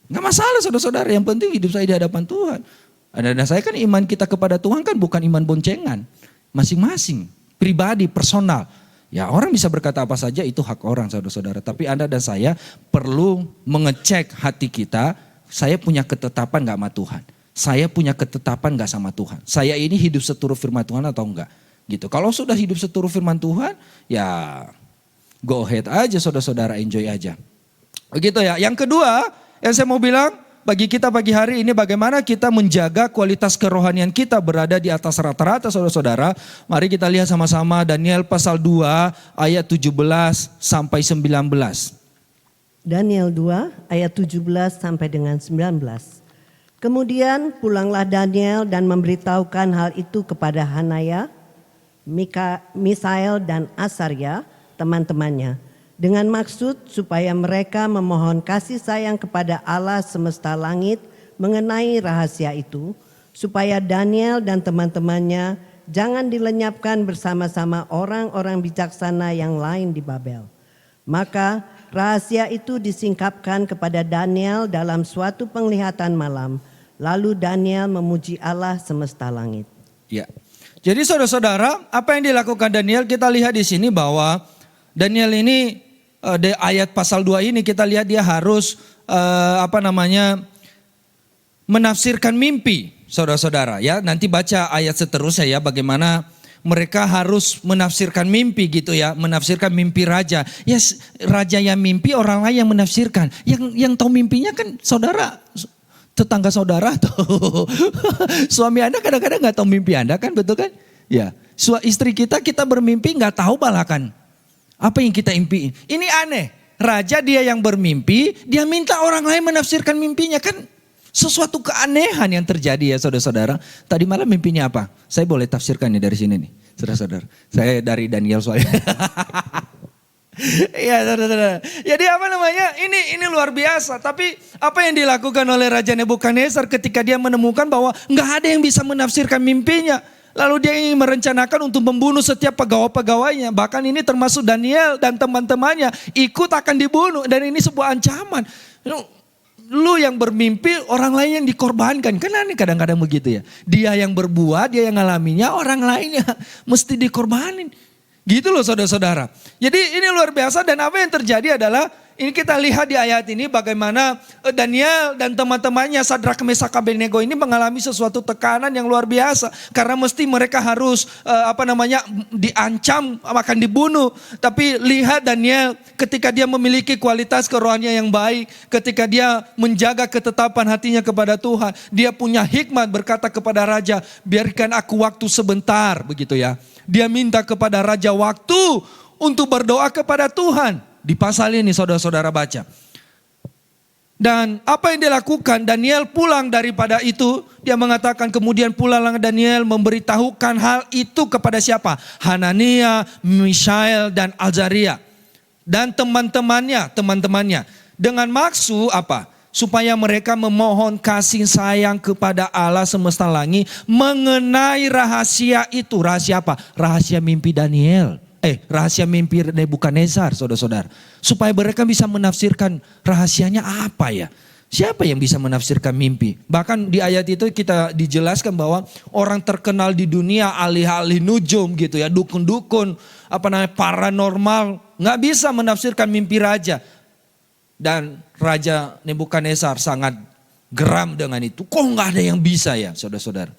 Gak masalah saudara-saudara, yang penting hidup saya di hadapan Tuhan. Anda dan saya kan iman kita kepada Tuhan kan bukan iman boncengan. Masing-masing, pribadi, personal. Ya orang bisa berkata apa saja itu hak orang saudara-saudara. Tapi Anda dan saya perlu mengecek hati kita. Saya punya ketetapan gak sama Tuhan. Saya punya ketetapan gak sama Tuhan. Saya ini hidup seturut firman Tuhan atau enggak. Gitu. Kalau sudah hidup seturut firman Tuhan ya go ahead aja saudara-saudara, enjoy aja. Begitu ya. Yang kedua yang saya mau bilang. Bagi kita pagi hari ini bagaimana kita menjaga kualitas kerohanian kita berada di atas rata-rata saudara-saudara. Mari kita lihat sama-sama Daniel pasal 2 ayat 17 sampai 19. Daniel 2 ayat 17 sampai dengan 19. Kemudian pulanglah Daniel dan memberitahukan hal itu kepada Hanaya, Misael dan Asaria teman-temannya. Dengan maksud supaya mereka memohon kasih sayang kepada Allah semesta langit mengenai rahasia itu, supaya Daniel dan teman-temannya jangan dilenyapkan bersama-sama orang-orang bijaksana yang lain di Babel. Maka rahasia itu disingkapkan kepada Daniel dalam suatu penglihatan malam. Lalu Daniel memuji Allah semesta langit. Ya. Jadi saudara-saudara, apa yang dilakukan Daniel, kita lihat di sini bahwa Daniel ini di ayat pasal 2 ini kita lihat dia harus menafsirkan mimpi, saudara-saudara ya. Nanti baca ayat seterusnya ya, bagaimana mereka harus menafsirkan mimpi gitu ya, menafsirkan mimpi raja. Ya raja yang mimpi, orang lain yang menafsirkan. Yang tahu mimpinya kan saudara, tetangga saudara atau suami Anda kadang-kadang nggak tahu mimpi Anda kan, betul kan? Ya, istri kita bermimpi nggak tahu balakan apa yang kita impiin. Ini aneh, raja dia yang bermimpi, dia minta orang lain menafsirkan mimpinya, kan sesuatu keanehan yang terjadi ya saudara-saudara. Tadi malam mimpinya apa? Saya boleh tafsirkan nih dari sini nih, saudara-saudara. Saya dari Daniel soalnya. Iya saudara-saudara. Jadi ini luar biasa. Tapi apa yang dilakukan oleh Raja Nebukadnezar ketika dia menemukan bahwa nggak ada yang bisa menafsirkan mimpinya. Lalu dia ingin merencanakan untuk membunuh setiap pegawai-pegawainya. Bahkan ini termasuk Daniel dan teman-temannya ikut akan dibunuh. Dan ini sebuah ancaman. Lu yang bermimpi, orang lain yang dikorbankan. Kan ini kadang-kadang begitu ya. Dia yang berbuat, dia yang ngalaminya, orang lainnya mesti dikorbanin. Gitu loh saudara-saudara. Jadi ini luar biasa, dan apa yang terjadi adalah ini kita lihat di ayat ini bagaimana Daniel dan teman-temannya Sadrak, Mesak, Abednego ini mengalami sesuatu tekanan yang luar biasa. Karena mesti mereka harus diancam akan dibunuh. Tapi lihat Daniel ketika dia memiliki kualitas kerohanian yang baik. Ketika dia menjaga ketetapan hatinya kepada Tuhan. Dia punya hikmat berkata kepada raja, biarkan aku waktu sebentar begitu ya. Dia minta kepada raja waktu untuk berdoa kepada Tuhan. Di pasal ini saudara-saudara baca. Dan apa yang dilakukan, Daniel pulang daripada itu. Dia mengatakan kemudian pulanglah Daniel memberitahukan hal itu kepada siapa? Hanania, Mishael dan Azaria. Dan teman-temannya. Dengan maksud apa? Supaya mereka memohon kasih sayang kepada Allah semesta langit mengenai rahasia itu. Rahasia apa? Rahasia mimpi Daniel. Rahasia mimpi Nebukadnezar, saudara-saudara. Supaya mereka bisa menafsirkan rahasianya apa ya. Siapa yang bisa menafsirkan mimpi? Bahkan di ayat itu kita dijelaskan bahwa orang terkenal di dunia, ahli-ahli nujum gitu ya, dukun-dukun, paranormal, nggak bisa menafsirkan mimpi raja. Dan Raja Nebukadnezar sangat geram dengan itu. Kok nggak ada yang bisa ya saudara-saudara.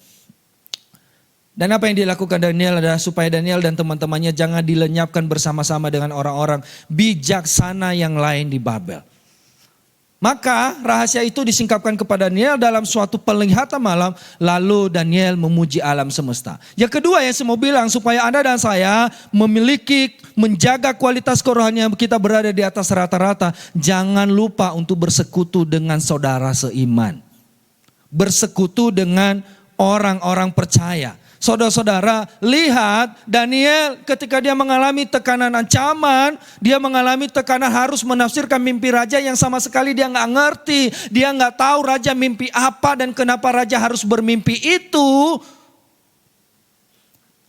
Dan apa yang dilakukan Daniel adalah supaya Daniel dan teman-temannya jangan dilenyapkan bersama-sama dengan orang-orang bijaksana yang lain di Babel. Maka rahasia itu disingkapkan kepada Daniel dalam suatu penglihatan malam. Lalu Daniel memuji alam semesta. Yang kedua yang saya mau bilang, supaya Anda dan saya menjaga kualitas kerohanian kita berada di atas rata-rata. Jangan lupa untuk bersekutu dengan saudara seiman. Bersekutu dengan orang-orang percaya. Saudara-saudara, lihat Daniel ketika dia mengalami tekanan ancaman, dia mengalami tekanan harus menafsirkan mimpi raja yang sama sekali dia nggak ngerti. Dia nggak tahu raja mimpi apa dan kenapa raja harus bermimpi itu.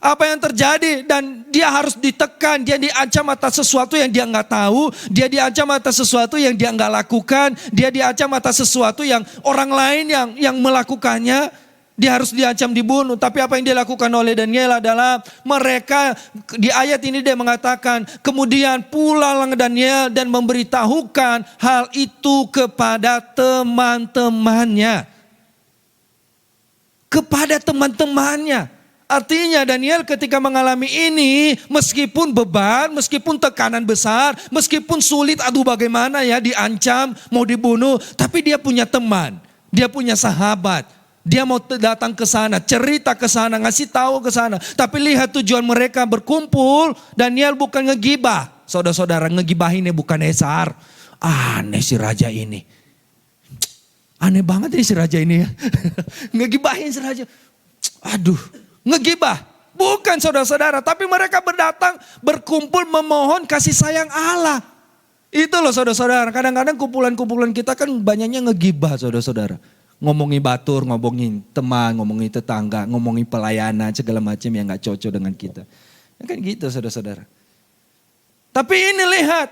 Apa yang terjadi, dan dia harus ditekan, dia diancam atas sesuatu yang dia nggak tahu, dia diancam atas sesuatu yang dia nggak lakukan, dia diancam atas sesuatu yang orang lain yang melakukannya. Dia harus diancam dibunuh. Tapi apa yang dilakukan oleh Daniel adalah mereka, di ayat ini dia mengatakan, kemudian pulanglah Daniel dan memberitahukan hal itu kepada teman-temannya. Kepada teman-temannya. Artinya Daniel ketika mengalami ini, meskipun beban, meskipun tekanan besar, meskipun sulit, aduh bagaimana ya, diancam, mau dibunuh. Tapi dia punya teman, dia punya sahabat. Dia mau datang ke sana, cerita ke sana, ngasih tahu ke sana. Tapi lihat tujuan mereka berkumpul. Daniel bukan ngegibah. Saudara-saudara, ngegibahin Nebukadnezar. Aneh si raja ini. Aneh banget nih si raja ini ya. Ngegibahin si raja. Aduh, ngegibah. Bukan saudara-saudara, tapi mereka berkumpul memohon kasih sayang Allah. Itu loh saudara-saudara. Kadang-kadang kumpulan-kumpulan kita kan banyaknya ngegibah saudara-saudara. ngomongin batur, ngomongin teman, ngomongin tetangga, ngomongin pelayanan, segala macam yang gak cocok dengan kita. Ya kan gitu saudara-saudara. Tapi ini lihat,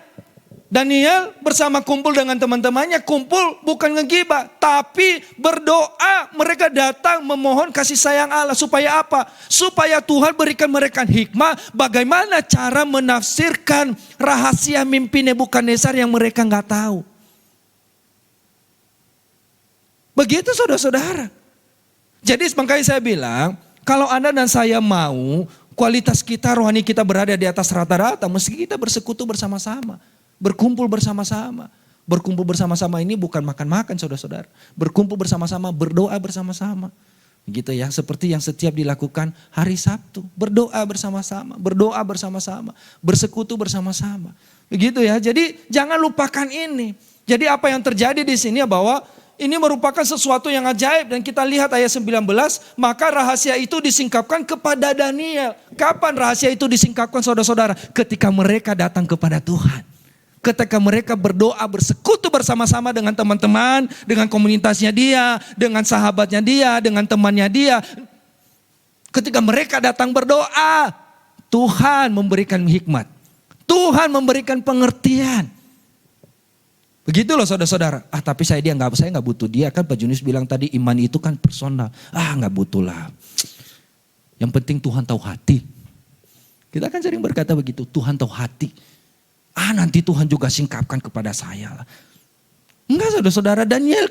Daniel bersama kumpul dengan teman-temannya, kumpul bukan ngegibah, tapi berdoa. Mereka datang memohon kasih sayang Allah. Supaya apa? Supaya Tuhan berikan mereka hikmah bagaimana cara menafsirkan rahasia mimpi Nebukadnezar yang mereka gak tahu. Begitu saudara-saudara. Jadi makanya saya bilang, kalau Anda dan saya mau kualitas kita, rohani kita berada di atas rata-rata, mesti kita bersekutu bersama-sama. Berkumpul bersama-sama. Berkumpul bersama-sama ini bukan makan-makan saudara-saudara. Berkumpul bersama-sama, berdoa bersama-sama. Gitu ya, seperti yang setiap dilakukan hari Sabtu. Berdoa bersama-sama, berdoa bersama-sama, bersekutu bersama-sama. Begitu ya, jadi jangan lupakan ini. Jadi apa yang terjadi di sini bahwa ini merupakan sesuatu yang ajaib. Dan kita lihat ayat 19, maka rahasia itu disingkapkan kepada Daniel. Kapan rahasia itu disingkapkan saudara-saudara? Ketika mereka datang kepada Tuhan. Ketika mereka berdoa, bersekutu bersama-sama dengan teman-teman, dengan komunitasnya dia, dengan sahabatnya dia, dengan temannya dia. Ketika mereka datang berdoa, Tuhan memberikan hikmat. Tuhan memberikan pengertian. Begitu loh saudara-saudara. Tapi saya nggak butuh dia. Kan Pak Junis bilang tadi iman itu kan personal. Nggak butuh lah. Yang penting Tuhan tahu hati. Kita kan sering berkata begitu, Tuhan tahu hati. Nanti Tuhan juga singkapkan kepada saya lah. Enggak saudara-saudara, Daniel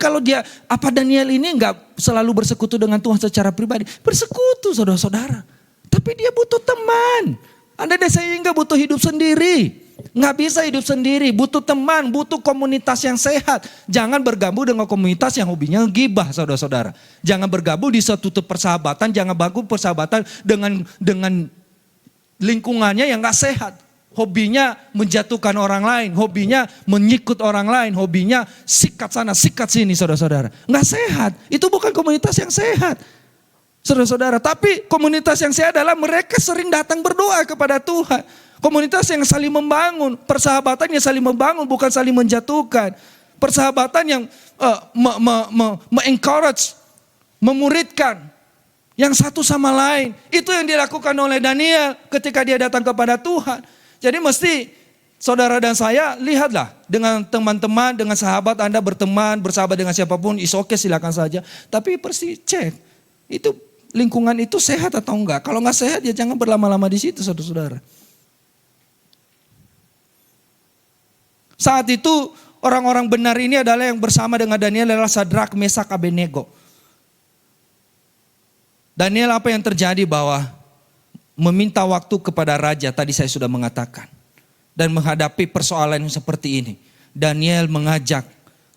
Daniel ini enggak selalu bersekutu dengan Tuhan secara pribadi. Bersekutu saudara-saudara. Tapi dia butuh teman. Anda dan saya enggak butuh hidup sendiri. Enggak bisa hidup sendiri, butuh teman, butuh komunitas yang sehat. Jangan bergabung dengan komunitas yang hobinya gibah saudara-saudara. Jangan bergabung di suatu persahabatan, jangan bergabung persahabatan dengan lingkungannya yang enggak sehat. Hobinya menjatuhkan orang lain, hobinya menyikut orang lain, hobinya sikat sana, sikat sini saudara-saudara. Nggak sehat, itu bukan komunitas yang sehat. Saudara-saudara, tapi komunitas yang sehat adalah mereka sering datang berdoa kepada Tuhan. Komunitas yang saling membangun, persahabatan yang saling membangun, bukan saling menjatuhkan. Persahabatan yang encourage, memuridkan yang satu sama lain. Itu yang dilakukan oleh Daniel ketika dia datang kepada Tuhan. Jadi mesti saudara dan saya lihatlah dengan teman-teman, dengan sahabat Anda berteman, bersahabat dengan siapapun, is oke silakan saja. Tapi persi cek, itu lingkungan itu sehat atau enggak. Kalau enggak sehat ya jangan berlama-lama di situ saudara-saudara. Saat itu orang-orang benar ini adalah yang bersama dengan Daniel adalah Sadrak, Mesak, Abednego. Daniel apa yang terjadi bahwa meminta waktu kepada raja, tadi saya sudah mengatakan. Dan menghadapi persoalan yang seperti ini. Daniel mengajak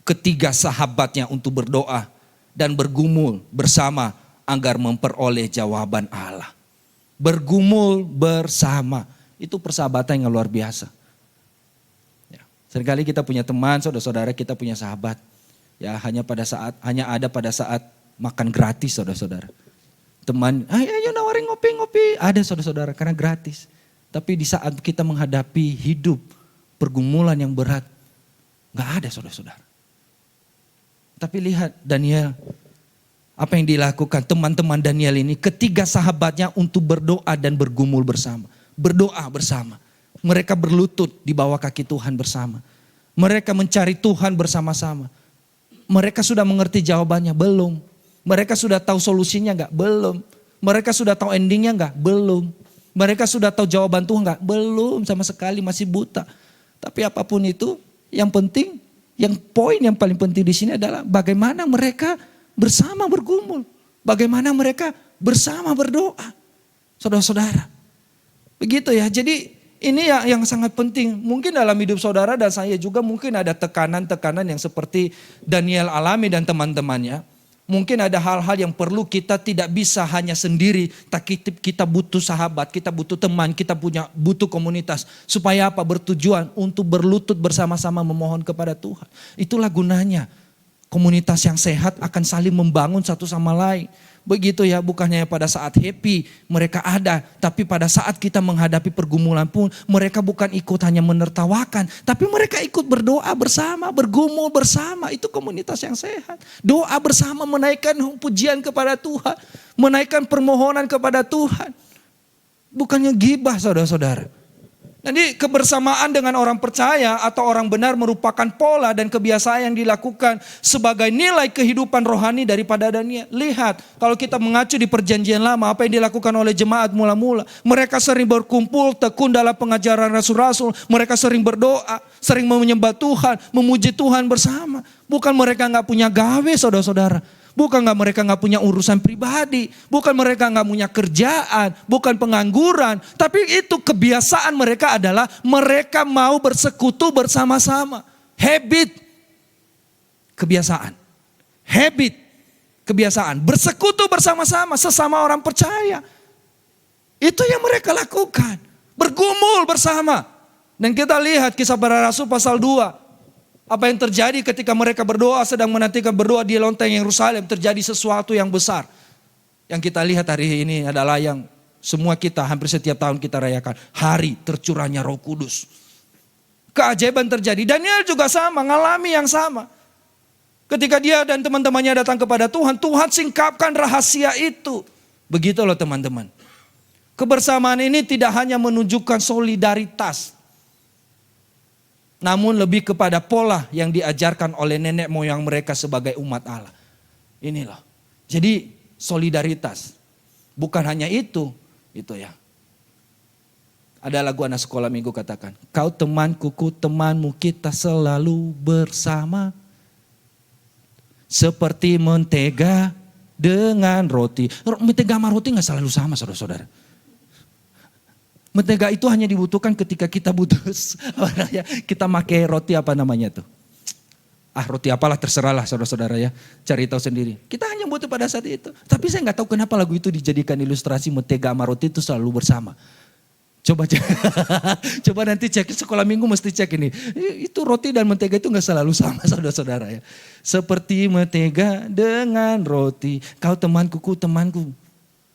ketiga sahabatnya untuk berdoa dan bergumul bersama agar memperoleh jawaban Allah. Bergumul bersama, itu persahabatan yang luar biasa. Ya, seringkali kita punya teman, saudara-saudara, kita punya sahabat. Ya, hanya ada pada saat makan gratis saudara-saudara. Teman, ayo nawarin ngopi-ngopi. Ada saudara-saudara karena gratis. Tapi di saat kita menghadapi hidup, pergumulan yang berat, gak ada saudara-saudara. Tapi lihat Daniel, apa yang dilakukan teman-teman Daniel ini, ketiga sahabatnya untuk berdoa dan bergumul bersama. Berdoa bersama. Mereka berlutut di bawah kaki Tuhan bersama. Mereka mencari Tuhan bersama-sama. Mereka sudah mengerti jawabannya? Belum. Mereka sudah tahu solusinya enggak? Belum. Mereka sudah tahu endingnya enggak? Belum. Mereka sudah tahu jawaban Tuhan enggak? Belum, sama sekali masih buta. Tapi apapun itu, yang penting, poin yang paling penting di sini adalah bagaimana mereka bersama bergumul. Bagaimana mereka bersama berdoa. Saudara-saudara. Begitu ya, jadi ini yang sangat penting. Mungkin dalam hidup saudara dan saya juga mungkin ada tekanan-tekanan yang seperti Daniel alami dan teman-temannya. Mungkin ada hal-hal yang perlu kita tidak bisa hanya sendiri, tapi kita butuh sahabat, kita butuh teman, kita butuh komunitas. Supaya apa? Bertujuan untuk berlutut bersama-sama memohon kepada Tuhan. Itulah gunanya Komunitas yang sehat akan saling membangun satu sama lain. Begitu ya, bukannya pada saat happy mereka ada, tapi pada saat kita menghadapi pergumulan pun mereka bukan ikut hanya menertawakan, tapi mereka ikut berdoa bersama, bergumul bersama. Itu komunitas yang sehat. Doa bersama, menaikkan pujian kepada Tuhan, menaikkan permohonan kepada Tuhan. Bukannya gibah saudara-saudara. Jadi kebersamaan dengan orang percaya atau orang benar merupakan pola dan kebiasaan yang dilakukan sebagai nilai kehidupan rohani daripada Daniel. Lihat, kalau kita mengacu di perjanjian lama, apa yang dilakukan oleh jemaat mula-mula. Mereka sering berkumpul, tekun dalam pengajaran rasul-rasul. Mereka sering berdoa, sering menyembah Tuhan, memuji Tuhan bersama. Bukan mereka gak punya gawe saudara-saudara. Bukan mereka gak punya urusan pribadi. Bukan mereka gak punya kerjaan. Bukan pengangguran. Tapi itu kebiasaan mereka adalah mereka mau bersekutu bersama-sama. Habit. Kebiasaan. Habit. Kebiasaan. Bersekutu bersama-sama sesama orang percaya. Itu yang mereka lakukan. Bergumul bersama. Dan kita lihat Kisah Para Rasul pasal 2. Apa yang terjadi ketika mereka berdoa, sedang menantikan berdoa di lonteng Yerusalem, terjadi sesuatu yang besar. Yang kita lihat hari ini adalah yang semua kita hampir setiap tahun kita rayakan. Hari tercurahnya Roh Kudus. Keajaiban terjadi. Daniel juga sama, ngalami yang sama. Ketika dia dan teman-temannya datang kepada Tuhan, Tuhan singkapkan rahasia itu. Begitu loh teman-teman. Kebersamaan ini tidak hanya menunjukkan solidaritas, namun lebih kepada pola yang diajarkan oleh nenek moyang mereka sebagai umat Allah. Ini loh. Jadi solidaritas. Bukan hanya itu ya. Ada lagu anak sekolah minggu katakan, kau temanku, ku temanmu, kita selalu bersama. Seperti mentega dengan roti. Mentega sama roti gak selalu sama saudara-saudara. Mentega itu hanya dibutuhkan ketika kita butuh, kita pakai roti apa namanya tuh. Roti apalah terserahlah saudara-saudara ya, cari tahu sendiri. Kita hanya butuh pada saat itu. Tapi saya gak tahu kenapa lagu itu dijadikan ilustrasi mentega sama roti itu selalu bersama. Coba nanti cek, sekolah minggu mesti cek ini. Itu roti dan mentega itu gak selalu sama saudara-saudara ya. Seperti mentega dengan roti, kau temanku, ku temanku,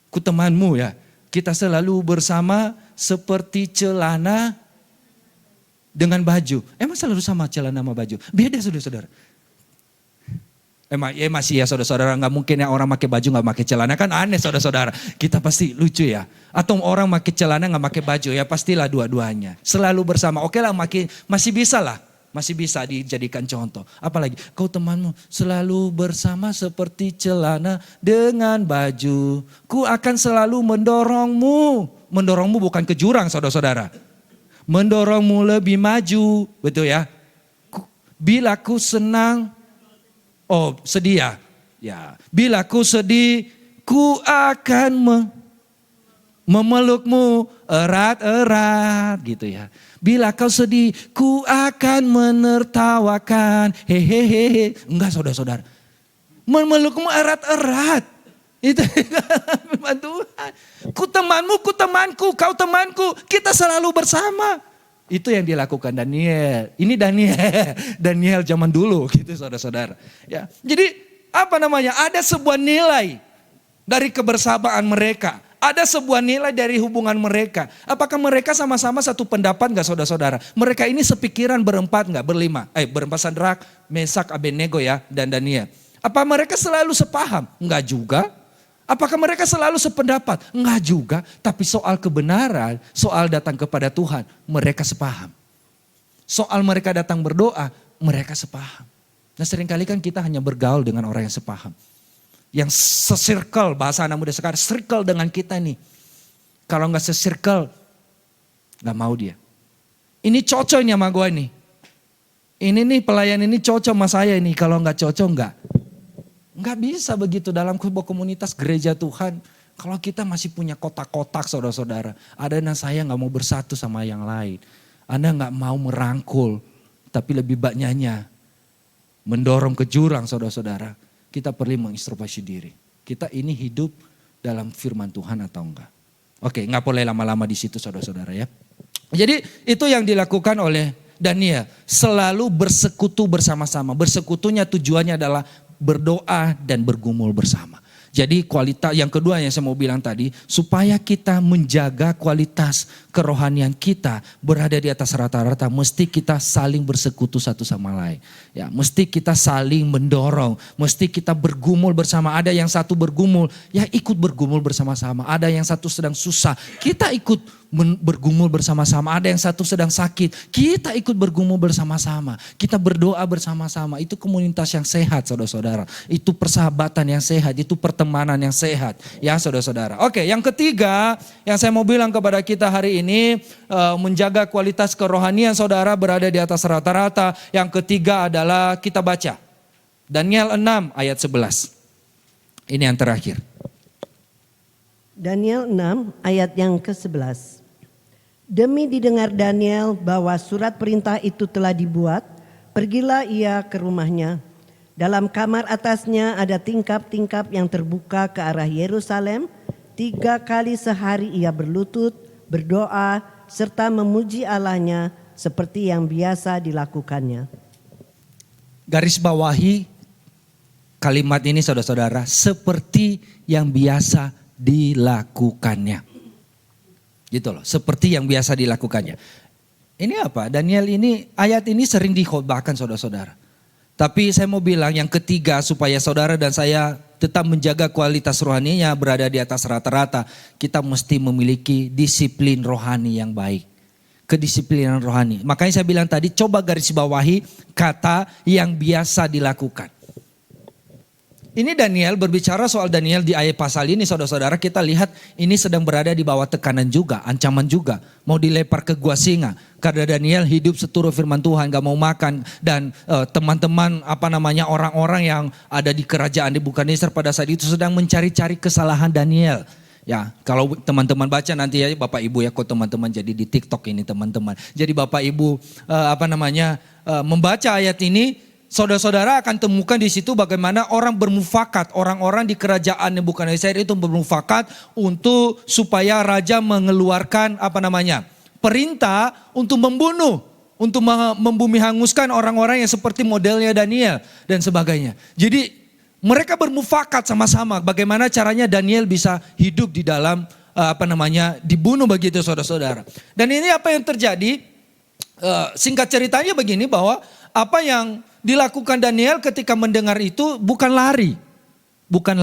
ku temanmu ya. Kita selalu bersama seperti celana dengan baju. Emang selalu sama celana sama baju? Beda saudara-saudara. Masih ya saudara-saudara, gak mungkin ya orang pakai baju gak pakai celana, kan aneh saudara-saudara. Kita pasti lucu ya. Atau orang pakai celana gak pakai baju, ya pastilah dua-duanya. Selalu bersama, oke lah masih bisa lah. Masih bisa dijadikan contoh. Apalagi kau temanmu selalu bersama seperti celana dengan baju. Ku akan selalu mendorongmu. Mendorongmu bukan ke jurang saudara-saudara. Mendorongmu lebih maju. Betul ya. Bila ku senang. Sedih ya. Ya. Bila ku sedih. Ku akan memelukmu erat-erat gitu ya. Bila kau sedih, ku akan menertawakan. Hehehe. Enggak saudara-saudara. Memelukmu erat-erat. Itu firman Tuhan. Ku temanmu, ku temanku, kau temanku. Kita selalu bersama. Itu yang dilakukan Daniel. Ini Daniel zaman dulu gitu saudara-saudara. Ya. Jadi ada sebuah nilai dari kebersamaan mereka. Ada sebuah nilai dari hubungan mereka. Apakah mereka sama-sama satu pendapat gak saudara-saudara? Mereka ini sepikiran berempat gak? Berempat Sadrak, Mesak, Abednego ya dan Daniel. Apa mereka selalu sepaham? Enggak juga. Apakah mereka selalu sependapat? Enggak juga. Tapi soal kebenaran, soal datang kepada Tuhan, mereka sepaham. Soal mereka datang berdoa, mereka sepaham. Nah seringkali kan kita hanya bergaul dengan orang yang sepaham. Yang se-circle, bahasa anak muda sekarang, circle dengan kita nih. Kalau gak se-circle, gak mau dia. Ini cocok nih sama gue nih. Ini nih pelayan ini cocok sama saya nih, kalau gak cocok enggak. Enggak bisa begitu dalam sebuah komunitas gereja Tuhan. Kalau kita masih punya kotak-kotak saudara-saudara. Ada yang saya gak mau bersatu sama yang lain. Anda gak mau merangkul, tapi lebih banyaknya mendorong ke jurang saudara-saudara. Kita perlu mengintrospeksi diri. Kita ini hidup dalam firman Tuhan atau enggak. Oke, enggak boleh lama-lama di situ saudara-saudara ya. Jadi itu yang dilakukan oleh Daniel selalu bersekutu bersama-sama. Bersekutunya tujuannya adalah berdoa dan bergumul bersama. Jadi kualitas yang kedua yang saya mau bilang tadi, supaya kita menjaga kualitas kerohanian kita berada di atas rata-rata, mesti kita saling bersekutu satu sama lain. Ya, mesti kita saling mendorong, mesti kita bergumul bersama. Ada yang satu bergumul, ya ikut bergumul bersama-sama. Ada yang satu sedang susah, kita ikut bergumul bersama-sama. Ada yang satu sedang sakit, kita ikut bergumul bersama-sama. Kita berdoa bersama-sama. Itu komunitas yang sehat, saudara-saudara. Itu persahabatan yang sehat, itu pertemanan yang sehat, ya saudara-saudara. Oke, yang ketiga yang saya mau bilang kepada kita hari ini, menjaga kualitas kerohanian saudara berada di atas rata-rata. Yang ketiga adalah kita baca Daniel 6 ayat 11. Ini yang terakhir. Daniel 6 ayat yang ke-11. Demi didengar Daniel bahwa surat perintah itu telah dibuat, pergilah ia ke rumahnya. Dalam kamar atasnya ada tingkap-tingkap yang terbuka ke arah Yerusalem. 3 kali sehari ia berlutut, berdoa, serta memuji Allahnya seperti yang biasa dilakukannya. Garis bawahi kalimat ini saudara-saudara, seperti yang biasa dilakukannya. Gitu loh, seperti yang biasa dilakukannya. Ini apa? Daniel ini, ayat ini sering dikhotbahkan saudara-saudara. Tapi saya mau bilang yang ketiga, supaya saudara dan saya tetap menjaga kualitas rohaninya berada di atas rata-rata, kita mesti memiliki disiplin rohani yang baik. Kedisiplinan rohani. Makanya saya bilang tadi, coba garis bawahi kata yang biasa dilakukan. Ini Daniel berbicara soal Daniel di ayat pasal ini, saudara-saudara, kita lihat ini sedang berada di bawah tekanan juga, ancaman juga. Mau dilempar ke gua singa. Karena Daniel hidup seturut firman Tuhan, gak mau makan. Dan teman-teman orang-orang yang ada di kerajaan Nebukadnezar pada saat itu sedang mencari-cari kesalahan Daniel. Ya, kalau teman-teman baca nanti ya Bapak Ibu ya, kok teman-teman jadi di TikTok ini teman-teman. Jadi Bapak Ibu membaca ayat ini, saudara-saudara akan temukan di situ bagaimana orang bermufakat, orang-orang di kerajaan Nebukadnezar itu bermufakat untuk supaya raja mengeluarkan perintah untuk membunuh, untuk membumi hanguskan orang-orang yang seperti modelnya Daniel dan sebagainya. Jadi mereka bermufakat sama-sama bagaimana caranya Daniel bisa hidup di dalam dibunuh begitu saudara-saudara. Dan ini apa yang terjadi? Singkat ceritanya begini, bahwa apa yang dilakukan Daniel ketika mendengar itu bukan lari, bukan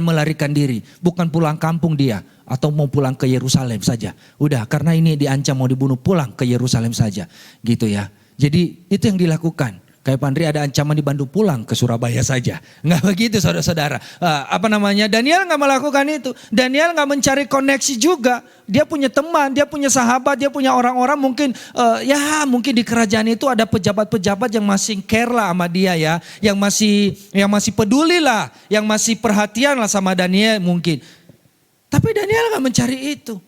melarikan diri, bukan pulang kampung dia atau mau pulang ke Yerusalem saja. Udah, karena ini diancam mau dibunuh, pulang ke Yerusalem saja, gitu ya. Jadi itu yang dilakukan. Kayak Pandri ada ancaman di Bandung, pulang ke Surabaya saja. Nggak begitu saudara-saudara. Daniel nggak melakukan itu. Daniel nggak mencari koneksi juga. Dia punya teman, dia punya sahabat, dia punya orang-orang mungkin di kerajaan itu ada pejabat-pejabat yang masih care lah sama dia ya. Yang masih peduli lah, yang masih perhatian lah sama Daniel mungkin. Tapi Daniel nggak mencari itu.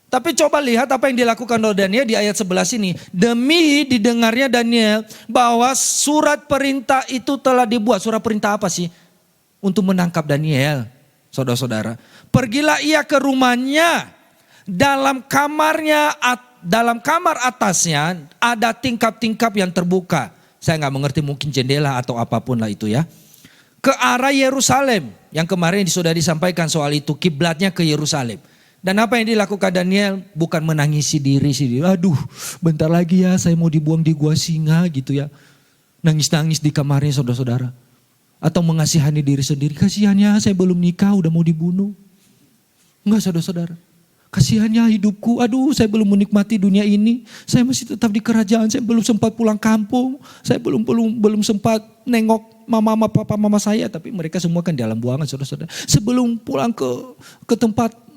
Tapi coba lihat apa yang dilakukan oleh Daniel di ayat 11 ini. Demi didengarnya Daniel bahwa surat perintah itu telah dibuat. Surat perintah apa sih? Untuk menangkap Daniel, saudara-saudara. Pergilah ia ke rumahnya. Dalam kamar atasnya ada tingkap-tingkap yang terbuka. Saya gak mengerti, mungkin jendela atau apapun lah itu ya. Ke arah Yerusalem. Yang kemarin sudah disampaikan soal itu. Kiblatnya ke Yerusalem. Dan apa yang dilakukan Daniel? Bukan menangisi diri sendiri. Aduh, bentar lagi ya saya mau dibuang di gua singa gitu ya. Nangis-nangis di kamarnya saudara-saudara. Atau mengasihani diri sendiri. Kasihannya saya belum nikah udah mau dibunuh. Enggak saudara-saudara. Kasihannya hidupku, aduh saya belum menikmati dunia ini. Saya masih tetap di kerajaan, saya belum sempat pulang kampung. Saya belum sempat nengok papa mama saya. Tapi mereka semua kan di alam buangan saudara-saudara. Sebelum pulang ke tempat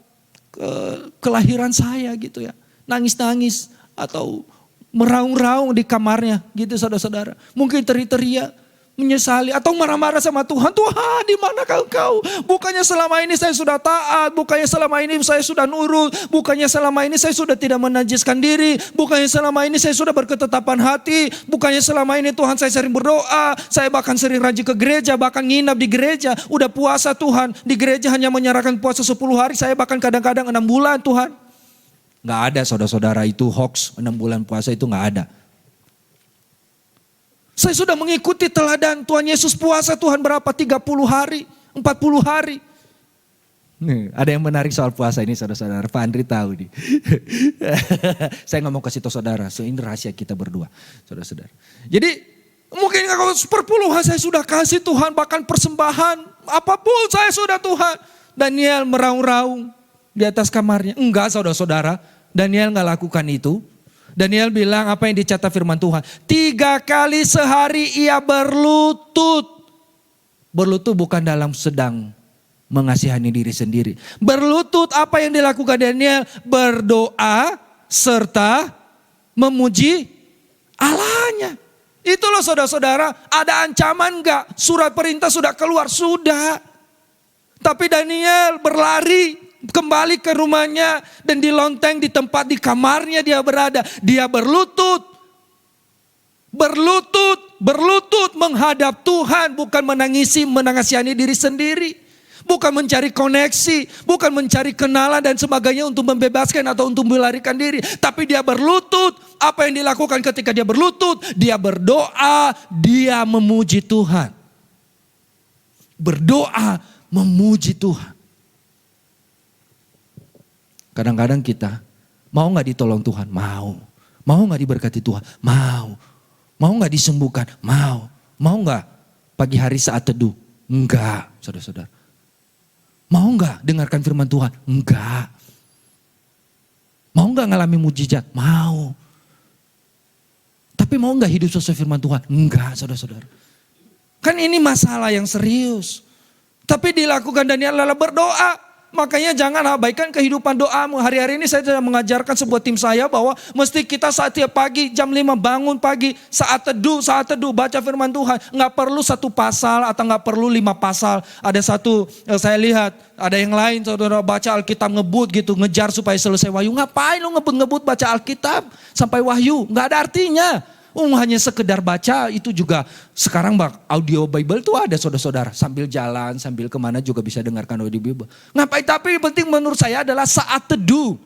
kelahiran saya gitu ya. Nangis-nangis atau meraung-raung di kamarnya gitu saudara-saudara. Mungkin teriak-teriak, menyesali atau marah-marah sama Tuhan. Tuhan di mana kau? Bukannya selama ini saya sudah taat, bukannya selama ini saya sudah nurut, bukannya selama ini saya sudah tidak menajiskan diri, bukannya selama ini saya sudah berketetapan hati, bukannya selama ini Tuhan saya sering berdoa, saya bahkan sering rajin ke gereja, bahkan nginap di gereja, udah puasa Tuhan, di gereja hanya menyerahkan puasa 10 hari, saya bahkan kadang-kadang 6 bulan Tuhan. Nggak ada saudara-saudara, itu hoax, 6 bulan puasa itu nggak ada. Saya sudah mengikuti teladan Tuhan Yesus puasa Tuhan berapa? 30 hari, 40 hari. Nih, ada yang menarik soal puasa ini saudara-saudara. Pak Andri tahu nih. Saya nggak mau kasih tahu saudara, so ini rahasia kita berdua, saudara-saudara. Jadi mungkin kalau seperpuluhan saya sudah kasih Tuhan, bahkan persembahan, apapun saya sudah Tuhan. Daniel meraung-raung di atas kamarnya. Enggak saudara-saudara, Daniel nggak lakukan itu. Daniel bilang apa yang dicatat firman Tuhan. 3 kali sehari ia berlutut. Berlutut bukan dalam sedang mengasihani diri sendiri. Berlutut apa yang dilakukan Daniel? Berdoa serta memuji Allahnya. Itu loh saudara-saudara, ada ancaman enggak? Surat perintah sudah keluar, sudah. Tapi Daniel berlari kembali ke rumahnya dan di lonteng di tempat di kamarnya dia berada. Dia berlutut menghadap Tuhan, bukan menangisani diri sendiri. Bukan mencari koneksi, bukan mencari kenalan dan sebagainya untuk membebaskan atau untuk melarikan diri. Tapi dia berlutut. Apa yang dilakukan ketika dia berlutut? Dia berdoa, dia memuji Tuhan. Berdoa, memuji Tuhan. Kadang-kadang kita mau gak ditolong Tuhan? Mau. Mau gak diberkati Tuhan? Mau. Mau gak disembuhkan? Mau. Mau gak pagi hari saat teduh? Enggak, saudara-saudara. Mau gak dengarkan firman Tuhan? Enggak. Mau gak ngalami mujizat? Mau. Tapi mau gak hidup sesuai firman Tuhan? Enggak, saudara-saudara. Kan ini masalah yang serius. Tapi dilakukan Daniel adalah berdoa. Makanya jangan abaikan kehidupan doamu. Hari-hari ini saya sudah mengajarkan sebuah tim saya bahwa mesti kita setiap pagi jam 5 bangun pagi. Saat teduh baca firman Tuhan. Nggak perlu 1 pasal atau nggak perlu 5 pasal. Ada satu saya lihat ada yang lain saudara baca Alkitab ngebut gitu. Ngejar supaya selesai Wahyu. Ngapain lu ngebut-ngebut baca Alkitab sampai Wahyu? Nggak ada artinya. Hanya sekedar baca itu juga sekarang audio Bible tuh ada saudara-saudara. Sambil jalan, sambil kemana juga bisa dengarkan audio Bible. Ngapain? Tapi yang penting menurut saya adalah saat teduh.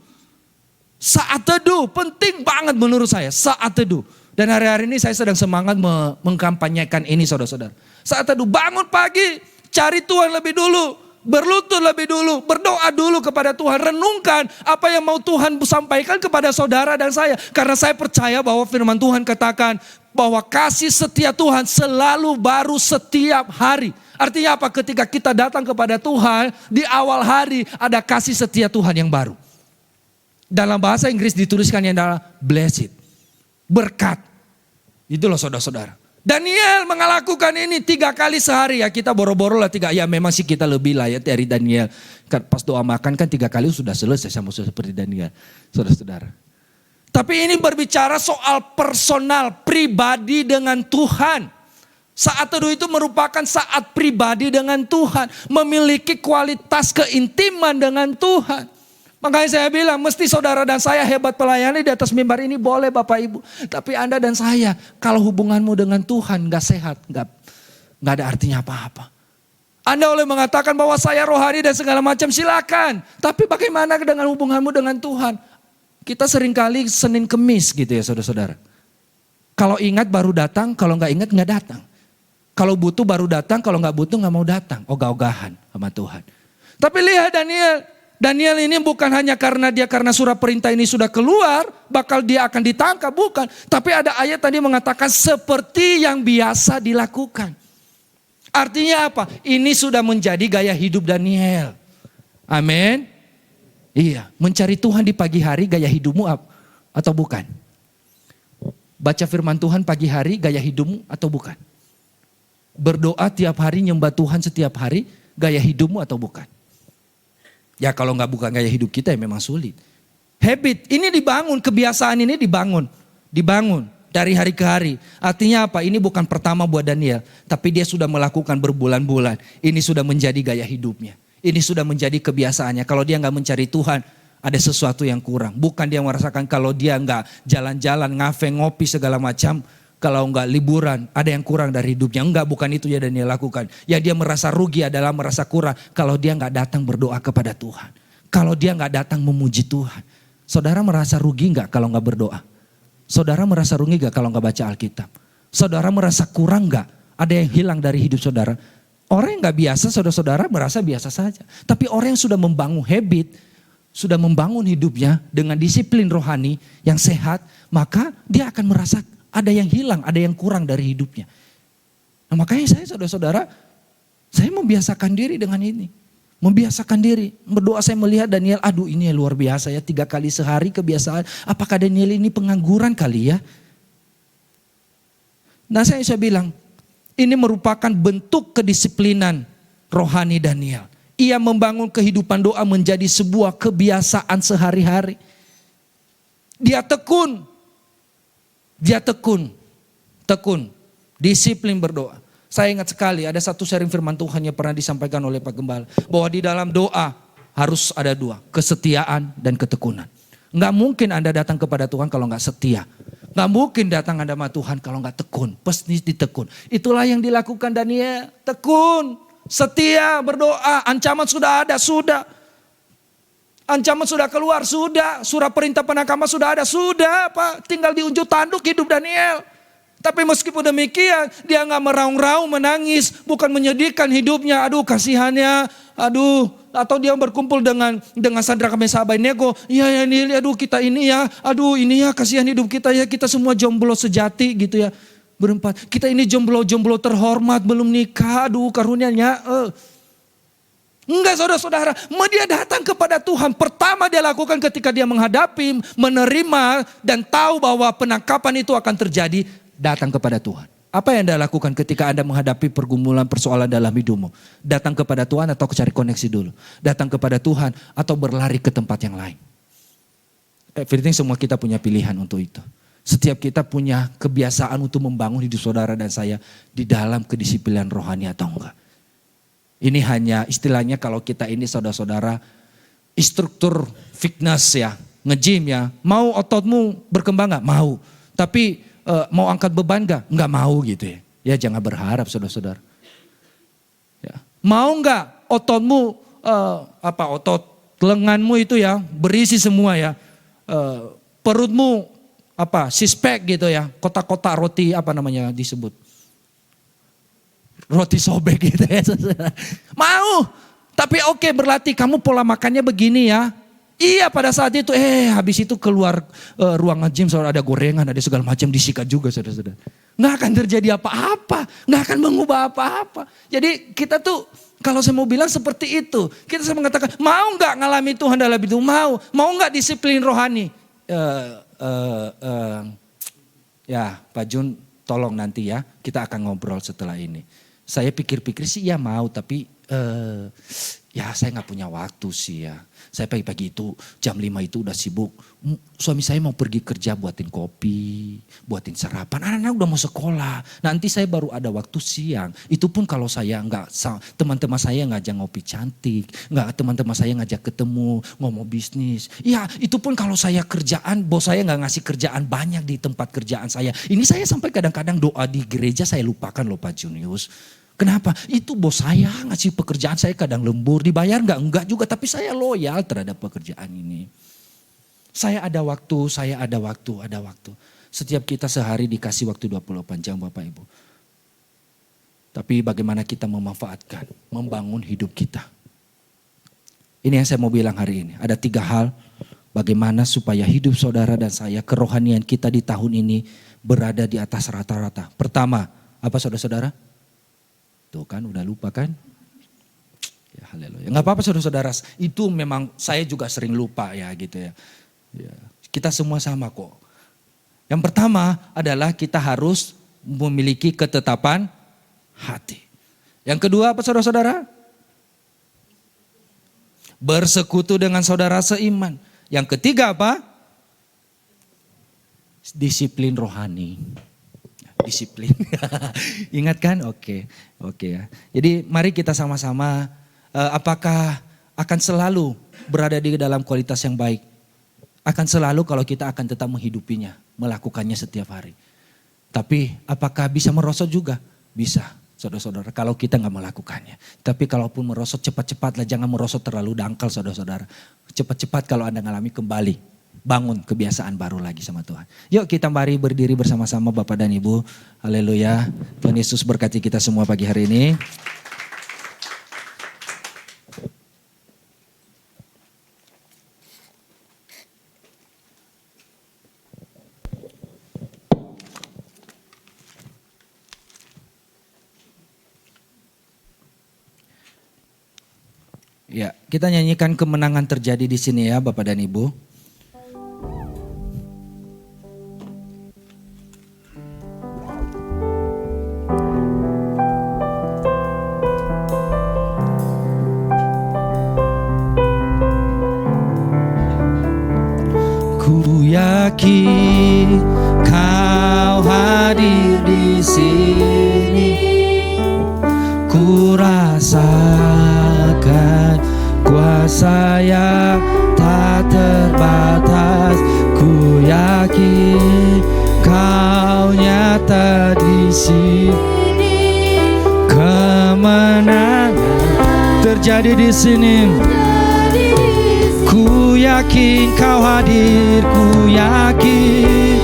Saat teduh penting banget menurut saya. Saat teduh. Dan hari-hari ini saya sedang semangat mengkampanyekan ini saudara-saudara. Saat teduh bangun pagi, cari Tuhan lebih dulu. Berlutut lebih dulu, berdoa dulu kepada Tuhan. Renungkan apa yang mau Tuhan sampaikan kepada saudara dan saya. Karena saya percaya bahwa firman Tuhan katakan bahwa kasih setia Tuhan selalu baru setiap hari. Artinya apa? Ketika kita datang kepada Tuhan, di awal hari ada kasih setia Tuhan yang baru. Dalam bahasa Inggris dituliskannya adalah blessed, berkat. Itu loh saudara-saudara. Daniel melakukan ini 3 kali sehari ya, kita boro-boro lah 3, ya memang sih kita lebih lah ya dari Daniel. Pas doa makan kan 3 kali sudah selesai sama seperti Daniel, saudara-saudara. Tapi ini berbicara soal personal, pribadi dengan Tuhan. Saat teduh itu merupakan saat pribadi dengan Tuhan, memiliki kualitas keintiman dengan Tuhan. Makanya saya bilang mesti saudara dan saya hebat pelayani di atas mimbar ini boleh Bapak Ibu. Tapi Anda dan saya kalau hubunganmu dengan Tuhan gak sehat, gak ada artinya apa-apa. Anda boleh mengatakan bahwa saya rohani dan segala macam silakan. Tapi bagaimana dengan hubunganmu dengan Tuhan? Kita seringkali Senin Kemis gitu ya saudara-saudara. Kalau ingat baru datang, kalau gak ingat gak datang. Kalau butuh baru datang, kalau gak butuh gak mau datang. Ogah-ogahan sama Tuhan. Tapi lihat Daniel ini bukan hanya karena surat perintah ini sudah keluar, bakal dia akan ditangkap, bukan. Tapi ada ayat tadi mengatakan seperti yang biasa dilakukan. Artinya apa? Ini sudah menjadi gaya hidup Daniel. Amin. Iya, mencari Tuhan di pagi hari gaya hidupmu atau bukan? Baca firman Tuhan pagi hari gaya hidupmu atau bukan? Berdoa tiap hari, nyembah Tuhan setiap hari gaya hidupmu atau bukan? Ya kalau nggak bukan gaya hidup kita ya memang sulit. Habit ini dibangun, kebiasaan ini dibangun dari hari ke hari. Artinya apa? Ini bukan pertama buat Daniel, tapi dia sudah melakukan berbulan-bulan. Ini sudah menjadi gaya hidupnya. Ini sudah menjadi kebiasaannya. Kalau dia nggak mencari Tuhan, ada sesuatu yang kurang. Bukan dia merasakan kalau dia nggak jalan-jalan, ngafe, ngopi segala macam. Kalau enggak liburan, ada yang kurang dari hidupnya. Enggak, bukan itu ya Daniel lakukan. Yang dia merasa rugi adalah merasa kurang. Kalau dia enggak datang berdoa kepada Tuhan. Kalau dia enggak datang memuji Tuhan. Saudara merasa rugi nggak kalau nggak berdoa? Saudara merasa rugi nggak kalau nggak baca Alkitab? Saudara merasa kurang nggak? Ada yang hilang dari hidup saudara? Orang yang nggak biasa, saudara-saudara merasa biasa saja. Tapi orang yang sudah membangun habit, sudah membangun hidupnya dengan disiplin rohani yang sehat, maka dia akan merasa ada yang hilang, ada yang kurang dari hidupnya. Nah makanya saya saudara-saudara, saya membiasakan diri dengan ini. Membiasakan diri. Berdoa saya melihat Daniel, aduh ini luar biasa ya. 3 kali sehari kebiasaan. Apakah Daniel ini pengangguran kali ya? Nah saya bilang, ini merupakan bentuk kedisiplinan rohani Daniel. Ia membangun kehidupan doa menjadi sebuah kebiasaan sehari-hari. Dia tekun. Tekun. Disiplin berdoa. Saya ingat sekali ada satu sharing firman Tuhan yang pernah disampaikan oleh Pak Gembala. Bahwa di dalam doa harus ada 2. Kesetiaan dan ketekunan. Nggak mungkin Anda datang kepada Tuhan kalau nggak setia. Nggak mungkin datang Anda sama Tuhan kalau nggak tekun. Pasti ditekun. Itulah yang dilakukan Daniel. Tekun, setia, berdoa. Ancaman sudah ada, sudah. Ancaman sudah keluar, sudah. Surat perintah penangkapan sudah ada, sudah Pak. Tinggal diunjuk tanduk hidup Daniel. Tapi meskipun demikian, dia nggak meraung-raung menangis, bukan menyedihkan hidupnya. Aduh kasihannya, aduh. Atau dia berkumpul dengan Sadrak Mesah Abednego. Ya ini, aduh kita ini ya, aduh ini ya kasihan hidup kita ya. Kita semua jomblo sejati gitu ya. Berempat, kita ini jomblo terhormat, belum nikah, aduh karunianya. Enggak saudara-saudara, dia datang kepada Tuhan. Pertama dia lakukan ketika dia menghadapi, menerima dan tahu bahwa penangkapan itu akan terjadi. Datang kepada Tuhan. Apa yang Anda lakukan ketika Anda menghadapi pergumulan persoalan dalam hidupmu? Datang kepada Tuhan atau cari koneksi dulu? Datang kepada Tuhan atau berlari ke tempat yang lain? Everything semua kita punya pilihan untuk itu. Setiap kita punya kebiasaan untuk membangun hidup saudara dan saya di dalam kedisiplinan rohani atau enggak. Ini hanya istilahnya kalau kita ini saudara-saudara instruktur fitness ya, nge-gym ya. Mau ototmu berkembang gak? Mau. Tapi mau angkat beban gak? Enggak mau gitu ya. Ya jangan berharap saudara-saudara. Ya. Mau gak ototmu, otot lenganmu itu ya berisi semua ya. Perutmu six pack gitu ya. Kotak-kotak roti disebut. Roti sobek gitu ya saudara. Mau. Tapi oke berlatih kamu pola makannya begini ya. Iya pada saat itu habis itu keluar ruangan gym saudara ada gorengan ada segala macam disikat juga saudara-saudara. Nggak akan terjadi apa-apa, nggak akan mengubah apa-apa. Jadi kita tuh kalau saya mau bilang seperti itu, kita saya mengatakan mau nggak ngalami Tuhan dalam hidup, mau nggak disiplin rohani. Ya Pak Jun tolong nanti ya kita akan ngobrol setelah ini. Saya pikir-pikir sih ya mau tapi ya saya nggak punya waktu sih ya. Saya pagi-pagi itu jam 5 itu udah sibuk. Suami saya mau pergi kerja buatin kopi, buatin sarapan. Anak-anak udah mau sekolah. Nanti saya baru ada waktu siang. Itu pun kalau saya nggak, teman-teman saya ngajak ngopi cantik. Nggak teman-teman saya ngajak ketemu, ngomong bisnis. Ya itu pun kalau saya kerjaan, bos saya nggak ngasih kerjaan banyak di tempat kerjaan saya. Ini saya sampai kadang-kadang doa di gereja saya lupakan loh Pak Junius. Kenapa? Itu bos saya ngasih pekerjaan saya kadang lembur, dibayar enggak juga. Tapi saya loyal terhadap pekerjaan ini. Saya ada waktu. Setiap kita sehari dikasih waktu 24 jam Bapak Ibu. Tapi bagaimana kita memanfaatkan, membangun hidup kita. Ini yang saya mau bilang hari ini. Ada 3 hal bagaimana supaya hidup saudara dan saya, kerohanian kita di tahun ini berada di atas rata-rata. Pertama, apa saudara-saudara? Tuh kan udah lupa kan? Ya haleluya. Enggak apa-apa saudara-saudara, itu memang saya juga sering lupa ya gitu ya. Ya. Kita semua sama kok. Yang pertama adalah kita harus memiliki ketetapan hati. Yang kedua apa saudara-saudara? Bersekutu dengan saudara seiman. Yang ketiga apa? Disiplin rohani. Disiplin. Ingat kan? Oke ya. Jadi mari kita sama-sama apakah akan selalu berada di dalam kualitas yang baik? Akan selalu kalau kita akan tetap menghidupinya, melakukannya setiap hari. Tapi apakah bisa merosot juga? Bisa saudara-saudara kalau kita nggak melakukannya. Tapi kalaupun merosot cepat-cepatlah, jangan merosot terlalu dangkal saudara-saudara. Cepat-cepat kalau Anda ngalami kembali bangun kebiasaan baru lagi sama Tuhan. Yuk kita mari berdiri bersama-sama Bapak dan Ibu. Haleluya. Tuhan Yesus berkati kita semua pagi hari ini. Ya, kita nyanyikan kemenangan terjadi di sini ya Bapak dan Ibu. Ku yakin Kau hadir di sini. Ku rasakan kuasa yang tak terbatas. Ku yakin Kau nyata di sini. Kemenangan terjadi di sini. Ku yakin Kau hadir, ku yakin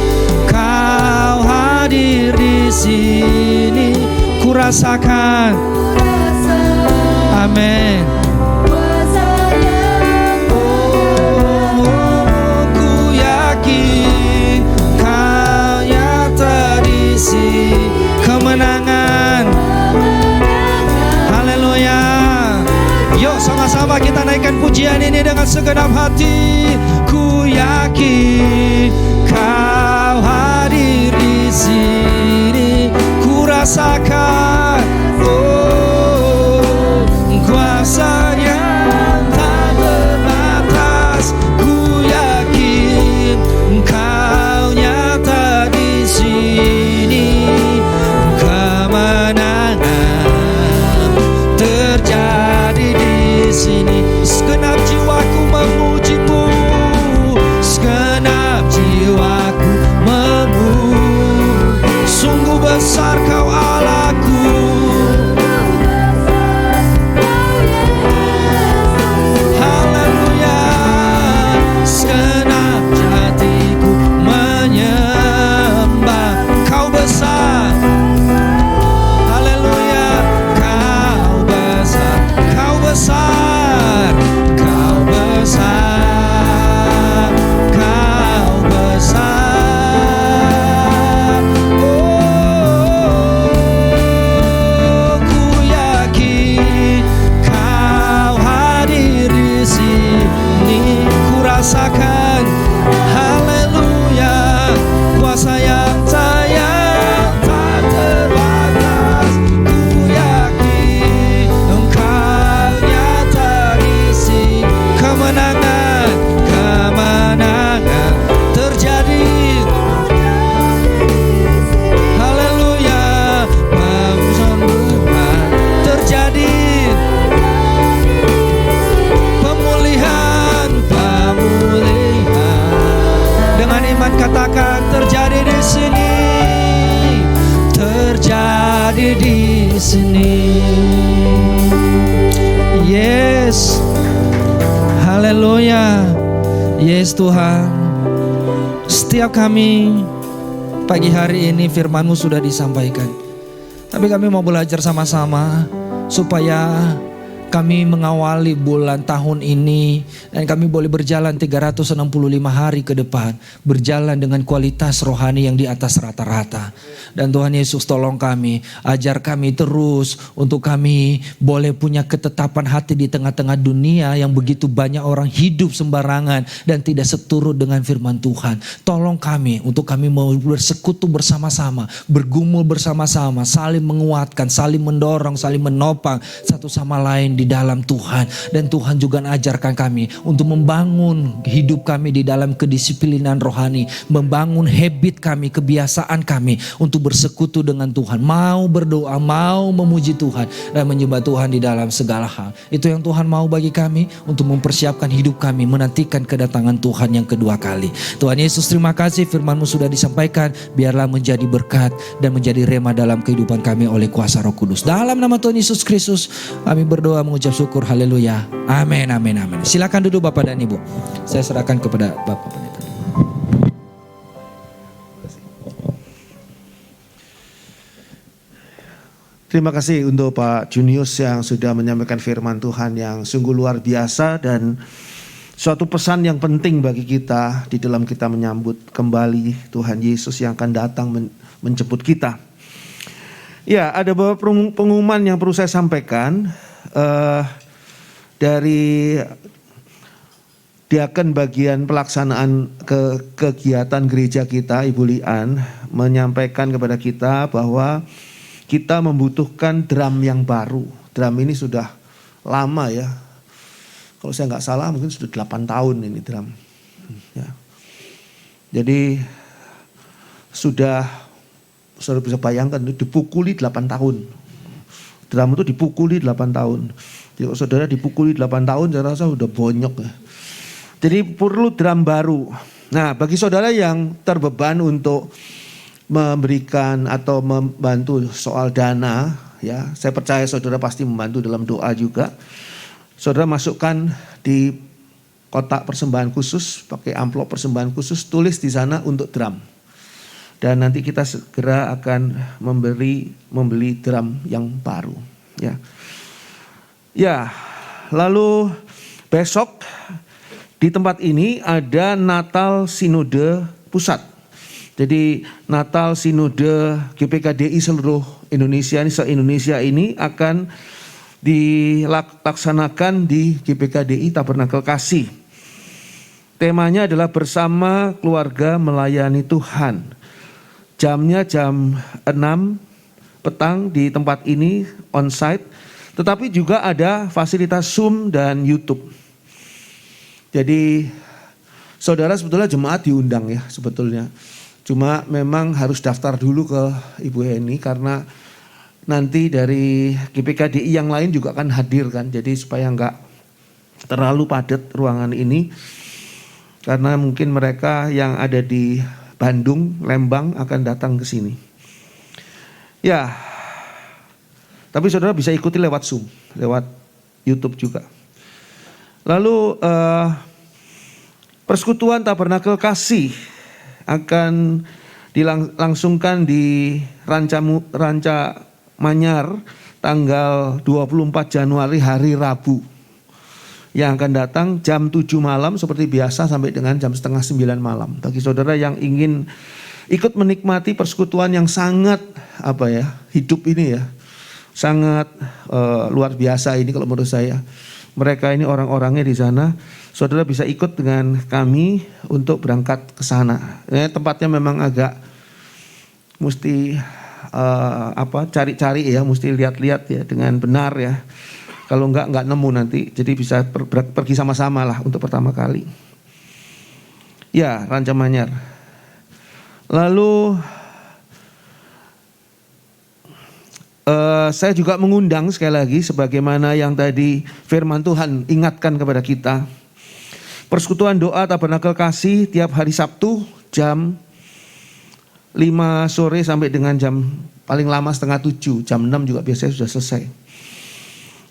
Kau hadir di sini. Ku rasakan, amin. Ku yakin Kau nyata di sini. Kemenangan, haleluya. Yuk sama-sama kita naikkan pujian ini dengan segenap hati. Ku yakin Kau hadir di sini. Ku rasakan kuasa yang tak terbatas. Ku yakin Kau nyata di sini. Kemenangan terjadi di sini. Segenap jiwaku memuji-Mu, segenap jiwaku memuji. Sungguh besar Kau Allahku. Haleluya. Segenap hatiku menyembah. Kau besar. Haleluya. Kau besar. Kau besar. Kau besar. Kau besar. Ku yakin Kau hadir di sini. Ku rasakan, haleluya, kuasa yang tak terbatas. Ku yakin Engkau nyata di sini. Kemenangan, kemenangan terjadi. Haleluya, penyembuhan terjadi. Pemulihan. Dengan iman katakan terjadi di sini. Terjadi di sini. Yes. Haleluya. Yes Tuhan. Setiap kami pagi hari ini firman-Mu sudah disampaikan. Tapi kami mau belajar sama-sama supaya kami mengawali bulan tahun ini dan kami boleh berjalan 365 hari ke depan, berjalan dengan kualitas rohani yang di atas rata-rata. Dan Tuhan Yesus tolong kami, ajar kami terus untuk kami boleh punya ketetapan hati di tengah-tengah dunia yang begitu banyak orang hidup sembarangan dan tidak seturut dengan firman Tuhan. Tolong kami untuk kami mau bersekutu bersama-sama, bergumul bersama-sama, saling menguatkan, saling mendorong, saling menopang satu sama lain di dalam Tuhan. Dan Tuhan juga ajarkan kami untuk membangun hidup kami di dalam kedisiplinan rohani, membangun habit kami, kebiasaan kami untuk bersekutu dengan Tuhan, mau berdoa, mau memuji Tuhan dan menyembah Tuhan di dalam segala hal. Itu yang Tuhan mau bagi kami untuk mempersiapkan hidup kami menantikan kedatangan Tuhan yang kedua kali. Tuhan Yesus, terima kasih firman-Mu sudah disampaikan, biarlah menjadi berkat dan menjadi rema dalam kehidupan kami oleh kuasa Roh Kudus. Dalam nama Tuhan Yesus Kristus kami berdoa mengucap syukur, haleluya, amin, amin, amin. Silakan duduk Bapak dan Ibu, saya serahkan kepada Bapak Pendeta. Terima kasih untuk Pak Junius yang sudah menyampaikan firman Tuhan yang sungguh luar biasa dan suatu pesan yang penting bagi kita di dalam kita menyambut kembali Tuhan Yesus yang akan datang menjemput kita. Ya, ada beberapa pengumuman yang perlu saya sampaikan dari diaken bagian pelaksanaan kegiatan gereja kita, Ibu Lian, menyampaikan kepada kita bahwa kita membutuhkan drum yang baru. Drum ini sudah lama ya. Kalau saya nggak salah mungkin sudah 8 tahun ini drum. Ya. Jadi sudah bisa bayangkan dipukuli 8 tahun. Drum itu dipukuli 8 tahun. Jadi kalau saudara dipukuli 8 tahun saya rasa sudah bonyok ya. Jadi perlu drum baru. Nah bagi saudara yang terbeban untuk memberikan atau membantu soal dana, ya, saya percaya saudara pasti membantu dalam doa juga. Saudara masukkan di kotak persembahan khusus, pakai amplop persembahan khusus, tulis di sana untuk drum. Dan nanti kita segera akan membeli drum yang baru, ya. Ya, lalu besok di tempat ini ada Natal Sinode Pusat. Jadi Natal Sinode GPKDI seluruh Indonesia ini, se-Indonesia ini akan dilaksanakan di GPKDI Tabernakel Kasih. Temanya adalah bersama keluarga melayani Tuhan. Jamnya jam 6 petang di tempat ini on-site. Tetapi juga ada fasilitas Zoom dan YouTube. Jadi saudara sebetulnya jemaat diundang ya sebetulnya. Cuma memang harus daftar dulu ke Ibu Heni karena nanti dari GPKDI yang lain juga akan hadir kan. Jadi supaya enggak terlalu padat ruangan ini. Karena mungkin mereka yang ada di Bandung, Lembang akan datang ke sini. Ya, tapi saudara bisa ikuti lewat Zoom, lewat YouTube juga. Lalu Persekutuan Tabernakel Kasih akan dilangsungkan di Ranca Manyar tanggal 24 Januari hari Rabu. Yang akan datang jam 7 malam seperti biasa sampai dengan jam 8:30 malam. Bagi saudara yang ingin ikut menikmati persekutuan yang sangat hidup ini ya. Sangat luar biasa ini kalau menurut saya. Mereka ini orang-orangnya di sana. Saudara bisa ikut dengan kami untuk berangkat ke sana. Tempatnya memang agak mesti cari-cari ya, mesti lihat-lihat ya dengan benar ya. Kalau enggak nemu nanti. Jadi bisa pergi sama-sama lah untuk pertama kali. Ya, Ranca Manyar. Lalu saya juga mengundang sekali lagi sebagaimana yang tadi firman Tuhan ingatkan kepada kita. Persekutuan doa Tabernakel Kasih tiap hari Sabtu jam 5 sore sampai dengan jam paling lama 6:30. Jam 6 juga biasanya sudah selesai.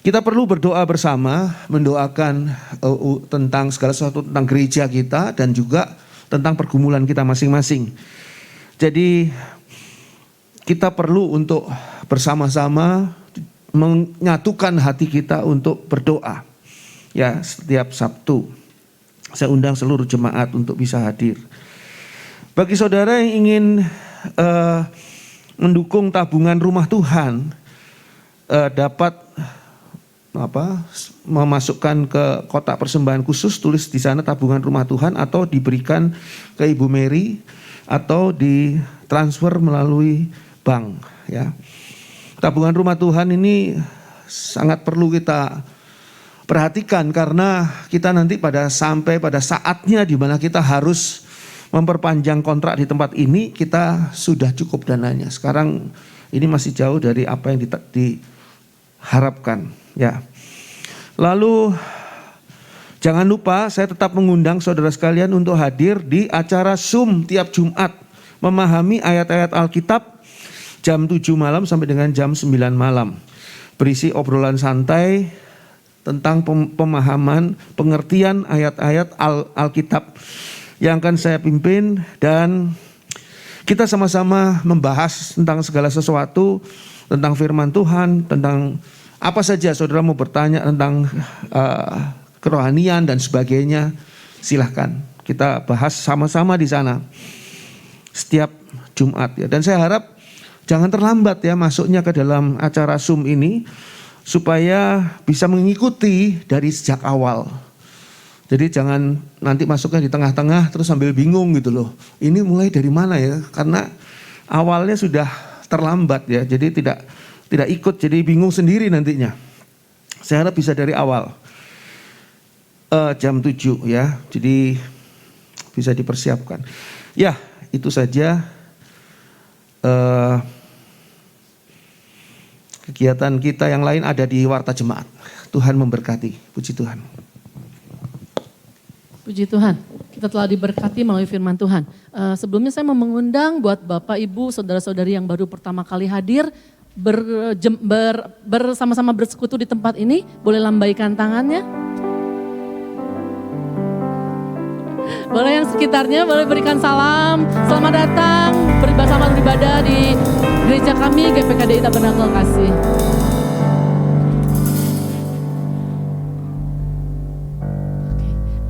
Kita perlu berdoa bersama, mendoakan tentang segala sesuatu tentang gereja kita dan juga tentang pergumulan kita masing-masing. Jadi kita perlu untuk bersama-sama menyatukan hati kita untuk berdoa. Ya, setiap Sabtu. Saya undang seluruh jemaat untuk bisa hadir. Bagi saudara yang ingin mendukung tabungan rumah Tuhan, dapat memasukkan ke kotak persembahan khusus, tulis di sana tabungan rumah Tuhan atau diberikan ke Ibu Mary atau ditransfer melalui bank ya. Tabungan rumah Tuhan ini sangat perlu kita perhatikan karena kita nanti sampai pada saatnya di mana kita harus memperpanjang kontrak di tempat ini, kita sudah cukup dananya. Sekarang ini masih jauh dari apa yang diharapkan ya. Lalu jangan lupa saya tetap mengundang saudara sekalian untuk hadir di acara Zoom tiap Jumat memahami ayat-ayat Alkitab jam 7 malam sampai dengan jam 9 malam. Berisi obrolan santai tentang pemahaman, pengertian ayat-ayat Alkitab yang akan saya pimpin dan kita sama-sama membahas tentang segala sesuatu tentang firman Tuhan, tentang apa saja saudara mau bertanya tentang kerohanian dan sebagainya, silahkan. Kita bahas sama-sama di sana setiap Jumat ya. Dan saya harap jangan terlambat ya masuknya ke dalam acara Zoom ini, supaya bisa mengikuti dari sejak awal. Jadi jangan nanti masuknya di tengah-tengah terus sambil bingung gitu loh. Ini mulai dari mana ya? Karena awalnya sudah terlambat ya. Jadi tidak ikut, jadi bingung sendiri nantinya. Saya harap bisa dari awal. Jam 7 ya. Jadi bisa dipersiapkan. Ya, itu saja kegiatan kita. Yang lain ada di Warta Jemaat. Tuhan memberkati. Puji Tuhan. Puji Tuhan, kita telah diberkati melalui firman Tuhan. Sebelumnya saya mau mengundang buat Bapak, Ibu, Saudara-saudari yang baru pertama kali hadir, bersama-sama bersekutu di tempat ini, boleh lambaikan tangannya. Boleh yang sekitarnya, boleh berikan salam. Selamat datang beribadah di gereja kami, GPKDI Tabernakel Kasih.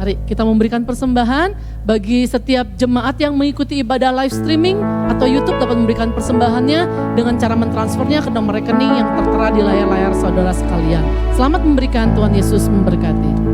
Mari kita memberikan persembahan bagi setiap jemaat yang mengikuti ibadah live streaming atau YouTube dapat memberikan persembahannya dengan cara mentransfernya ke nomor rekening yang tertera di layar-layar saudara sekalian. Selamat memberikan, Tuhan Yesus memberkati.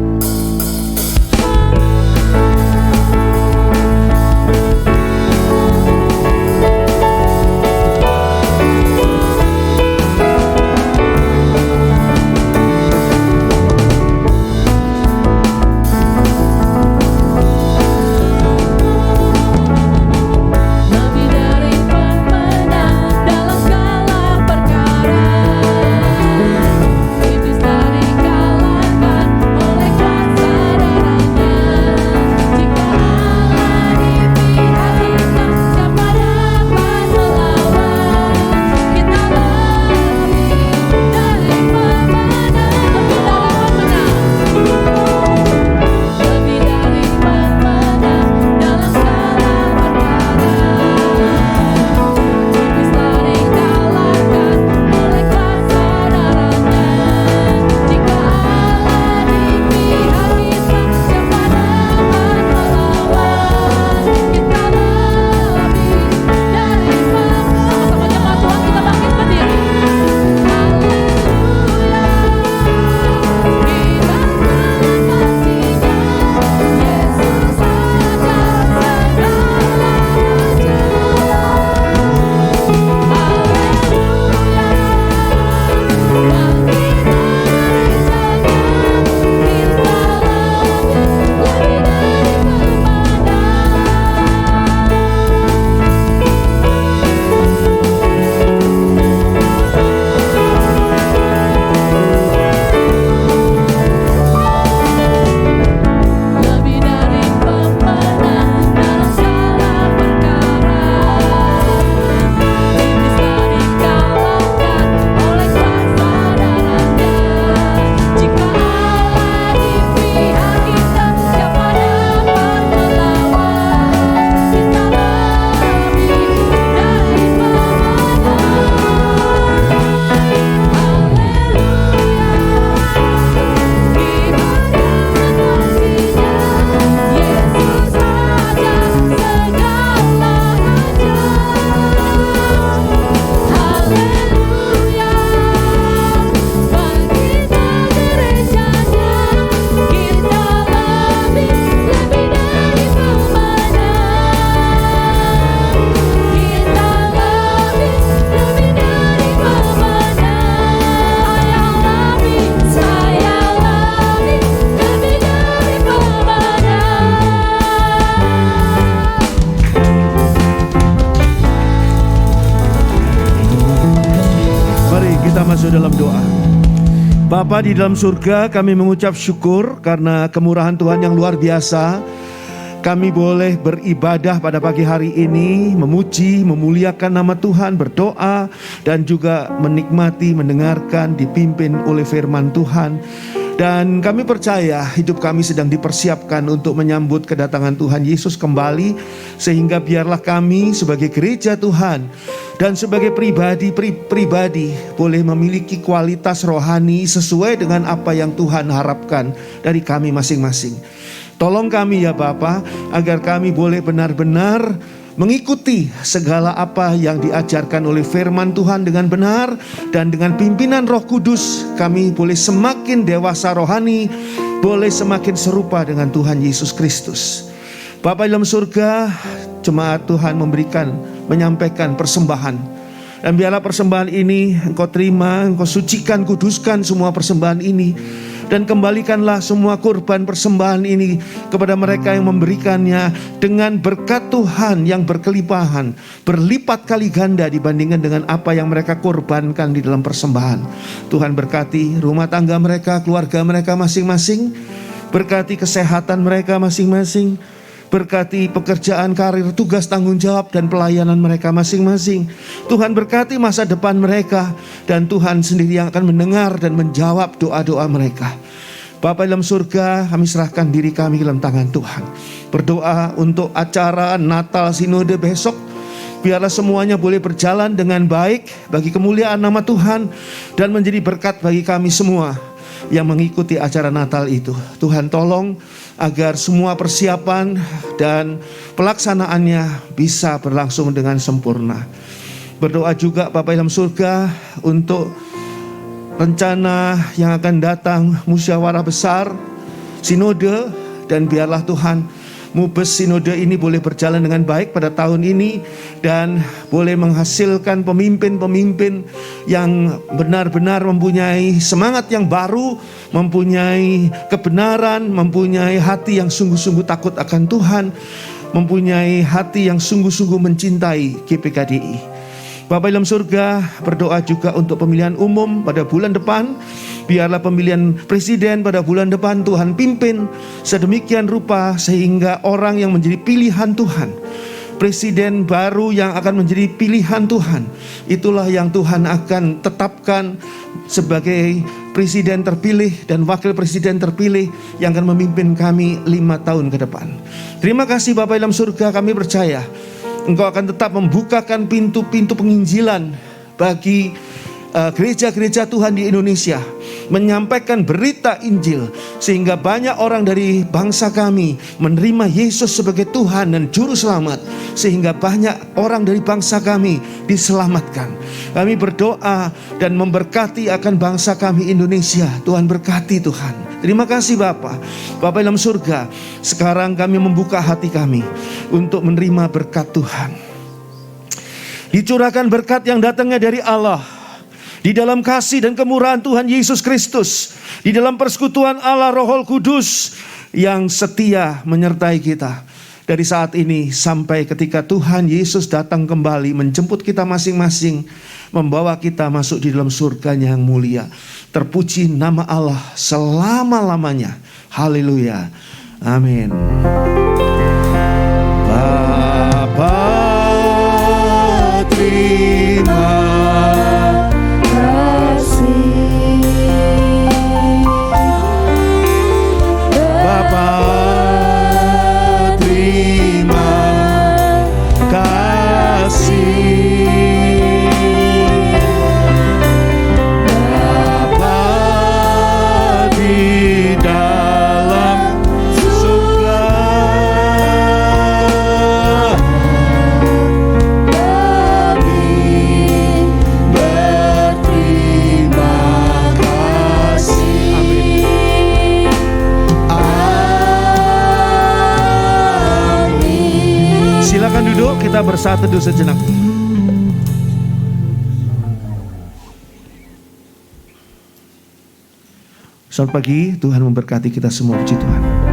masuk dalam doa. Bapa di dalam surga, kami mengucap syukur karena kemurahan Tuhan yang luar biasa. Kami boleh beribadah pada pagi hari ini, memuji, memuliakan nama Tuhan, berdoa, dan juga menikmati, mendengarkan, dipimpin oleh firman Tuhan. Dan kami percaya hidup kami sedang dipersiapkan untuk menyambut kedatangan Tuhan Yesus kembali. Sehingga biarlah kami sebagai gereja Tuhan dan sebagai pribadi boleh memiliki kualitas rohani sesuai dengan apa yang Tuhan harapkan dari kami masing-masing. Tolong kami ya Bapa, agar kami boleh benar-benar mengikuti segala apa yang diajarkan oleh firman Tuhan dengan benar, dan dengan pimpinan Roh Kudus kami boleh semakin dewasa rohani, boleh semakin serupa dengan Tuhan Yesus Kristus. Bapa dalam surga, jemaat Tuhan menyampaikan persembahan, dan biarlah persembahan ini Engkau terima, Engkau sucikan, kuduskan semua persembahan ini. Dan kembalikanlah semua kurban persembahan ini kepada mereka yang memberikannya dengan berkat Tuhan yang berkelimpahan, berlipat kali ganda dibandingkan dengan apa yang mereka korbankan di dalam persembahan. Tuhan berkati rumah tangga mereka, keluarga mereka masing-masing. Berkati kesehatan mereka masing-masing. Berkati pekerjaan, karir, tugas, tanggung jawab, dan pelayanan mereka masing-masing. Tuhan berkati masa depan mereka, dan Tuhan sendiri yang akan mendengar dan menjawab doa-doa mereka. Bapa dalam surga, kami serahkan diri kami dalam tangan Tuhan. Berdoa untuk acara Natal Sinode besok. Biarlah semuanya boleh berjalan dengan baik bagi kemuliaan nama Tuhan, dan menjadi berkat bagi kami semua yang mengikuti acara Natal itu. Tuhan tolong agar semua persiapan dan pelaksanaannya bisa berlangsung dengan sempurna. Berdoa juga Bapa dalam surga untuk rencana yang akan datang, musyawarah besar, sinode, dan biarlah Tuhan Mubes sinode ini boleh berjalan dengan baik pada tahun ini, dan boleh menghasilkan pemimpin-pemimpin yang benar-benar mempunyai semangat yang baru, mempunyai kebenaran, mempunyai hati yang sungguh-sungguh takut akan Tuhan, mempunyai hati yang sungguh-sungguh mencintai GPKDI. Bapa dalam surga, berdoa juga untuk pemilihan umum pada bulan depan. Biarlah pemilihan presiden pada bulan depan Tuhan pimpin sedemikian rupa sehingga orang yang menjadi pilihan Tuhan, presiden baru yang akan menjadi pilihan Tuhan, itulah yang Tuhan akan tetapkan sebagai presiden terpilih dan wakil presiden terpilih yang akan memimpin kami 5 tahun ke depan. Terima kasih Bapa dalam surga, kami percaya Engkau akan tetap membukakan pintu-pintu penginjilan bagi gereja-gereja Tuhan di Indonesia, menyampaikan berita Injil sehingga banyak orang dari bangsa kami menerima Yesus sebagai Tuhan dan Juru Selamat, sehingga banyak orang dari bangsa kami diselamatkan. Kami berdoa dan memberkati akan bangsa kami Indonesia. Tuhan berkati Tuhan. Terima kasih Bapa. Bapa dalam surga, sekarang kami membuka hati kami untuk menerima berkat Tuhan. Dicurahkan berkat yang datangnya dari Allah, di dalam kasih dan kemurahan Tuhan Yesus Kristus, di dalam persekutuan Allah Roh Kudus yang setia menyertai kita dari saat ini sampai ketika Tuhan Yesus datang kembali menjemput kita masing-masing, membawa kita masuk di dalam surganya yang mulia. Terpuji nama Allah selama-lamanya. Haleluya. Amin. Bapa, terima kita bersatu dulu sejenak. Selamat pagi, Tuhan memberkati kita semua, puji Tuhan.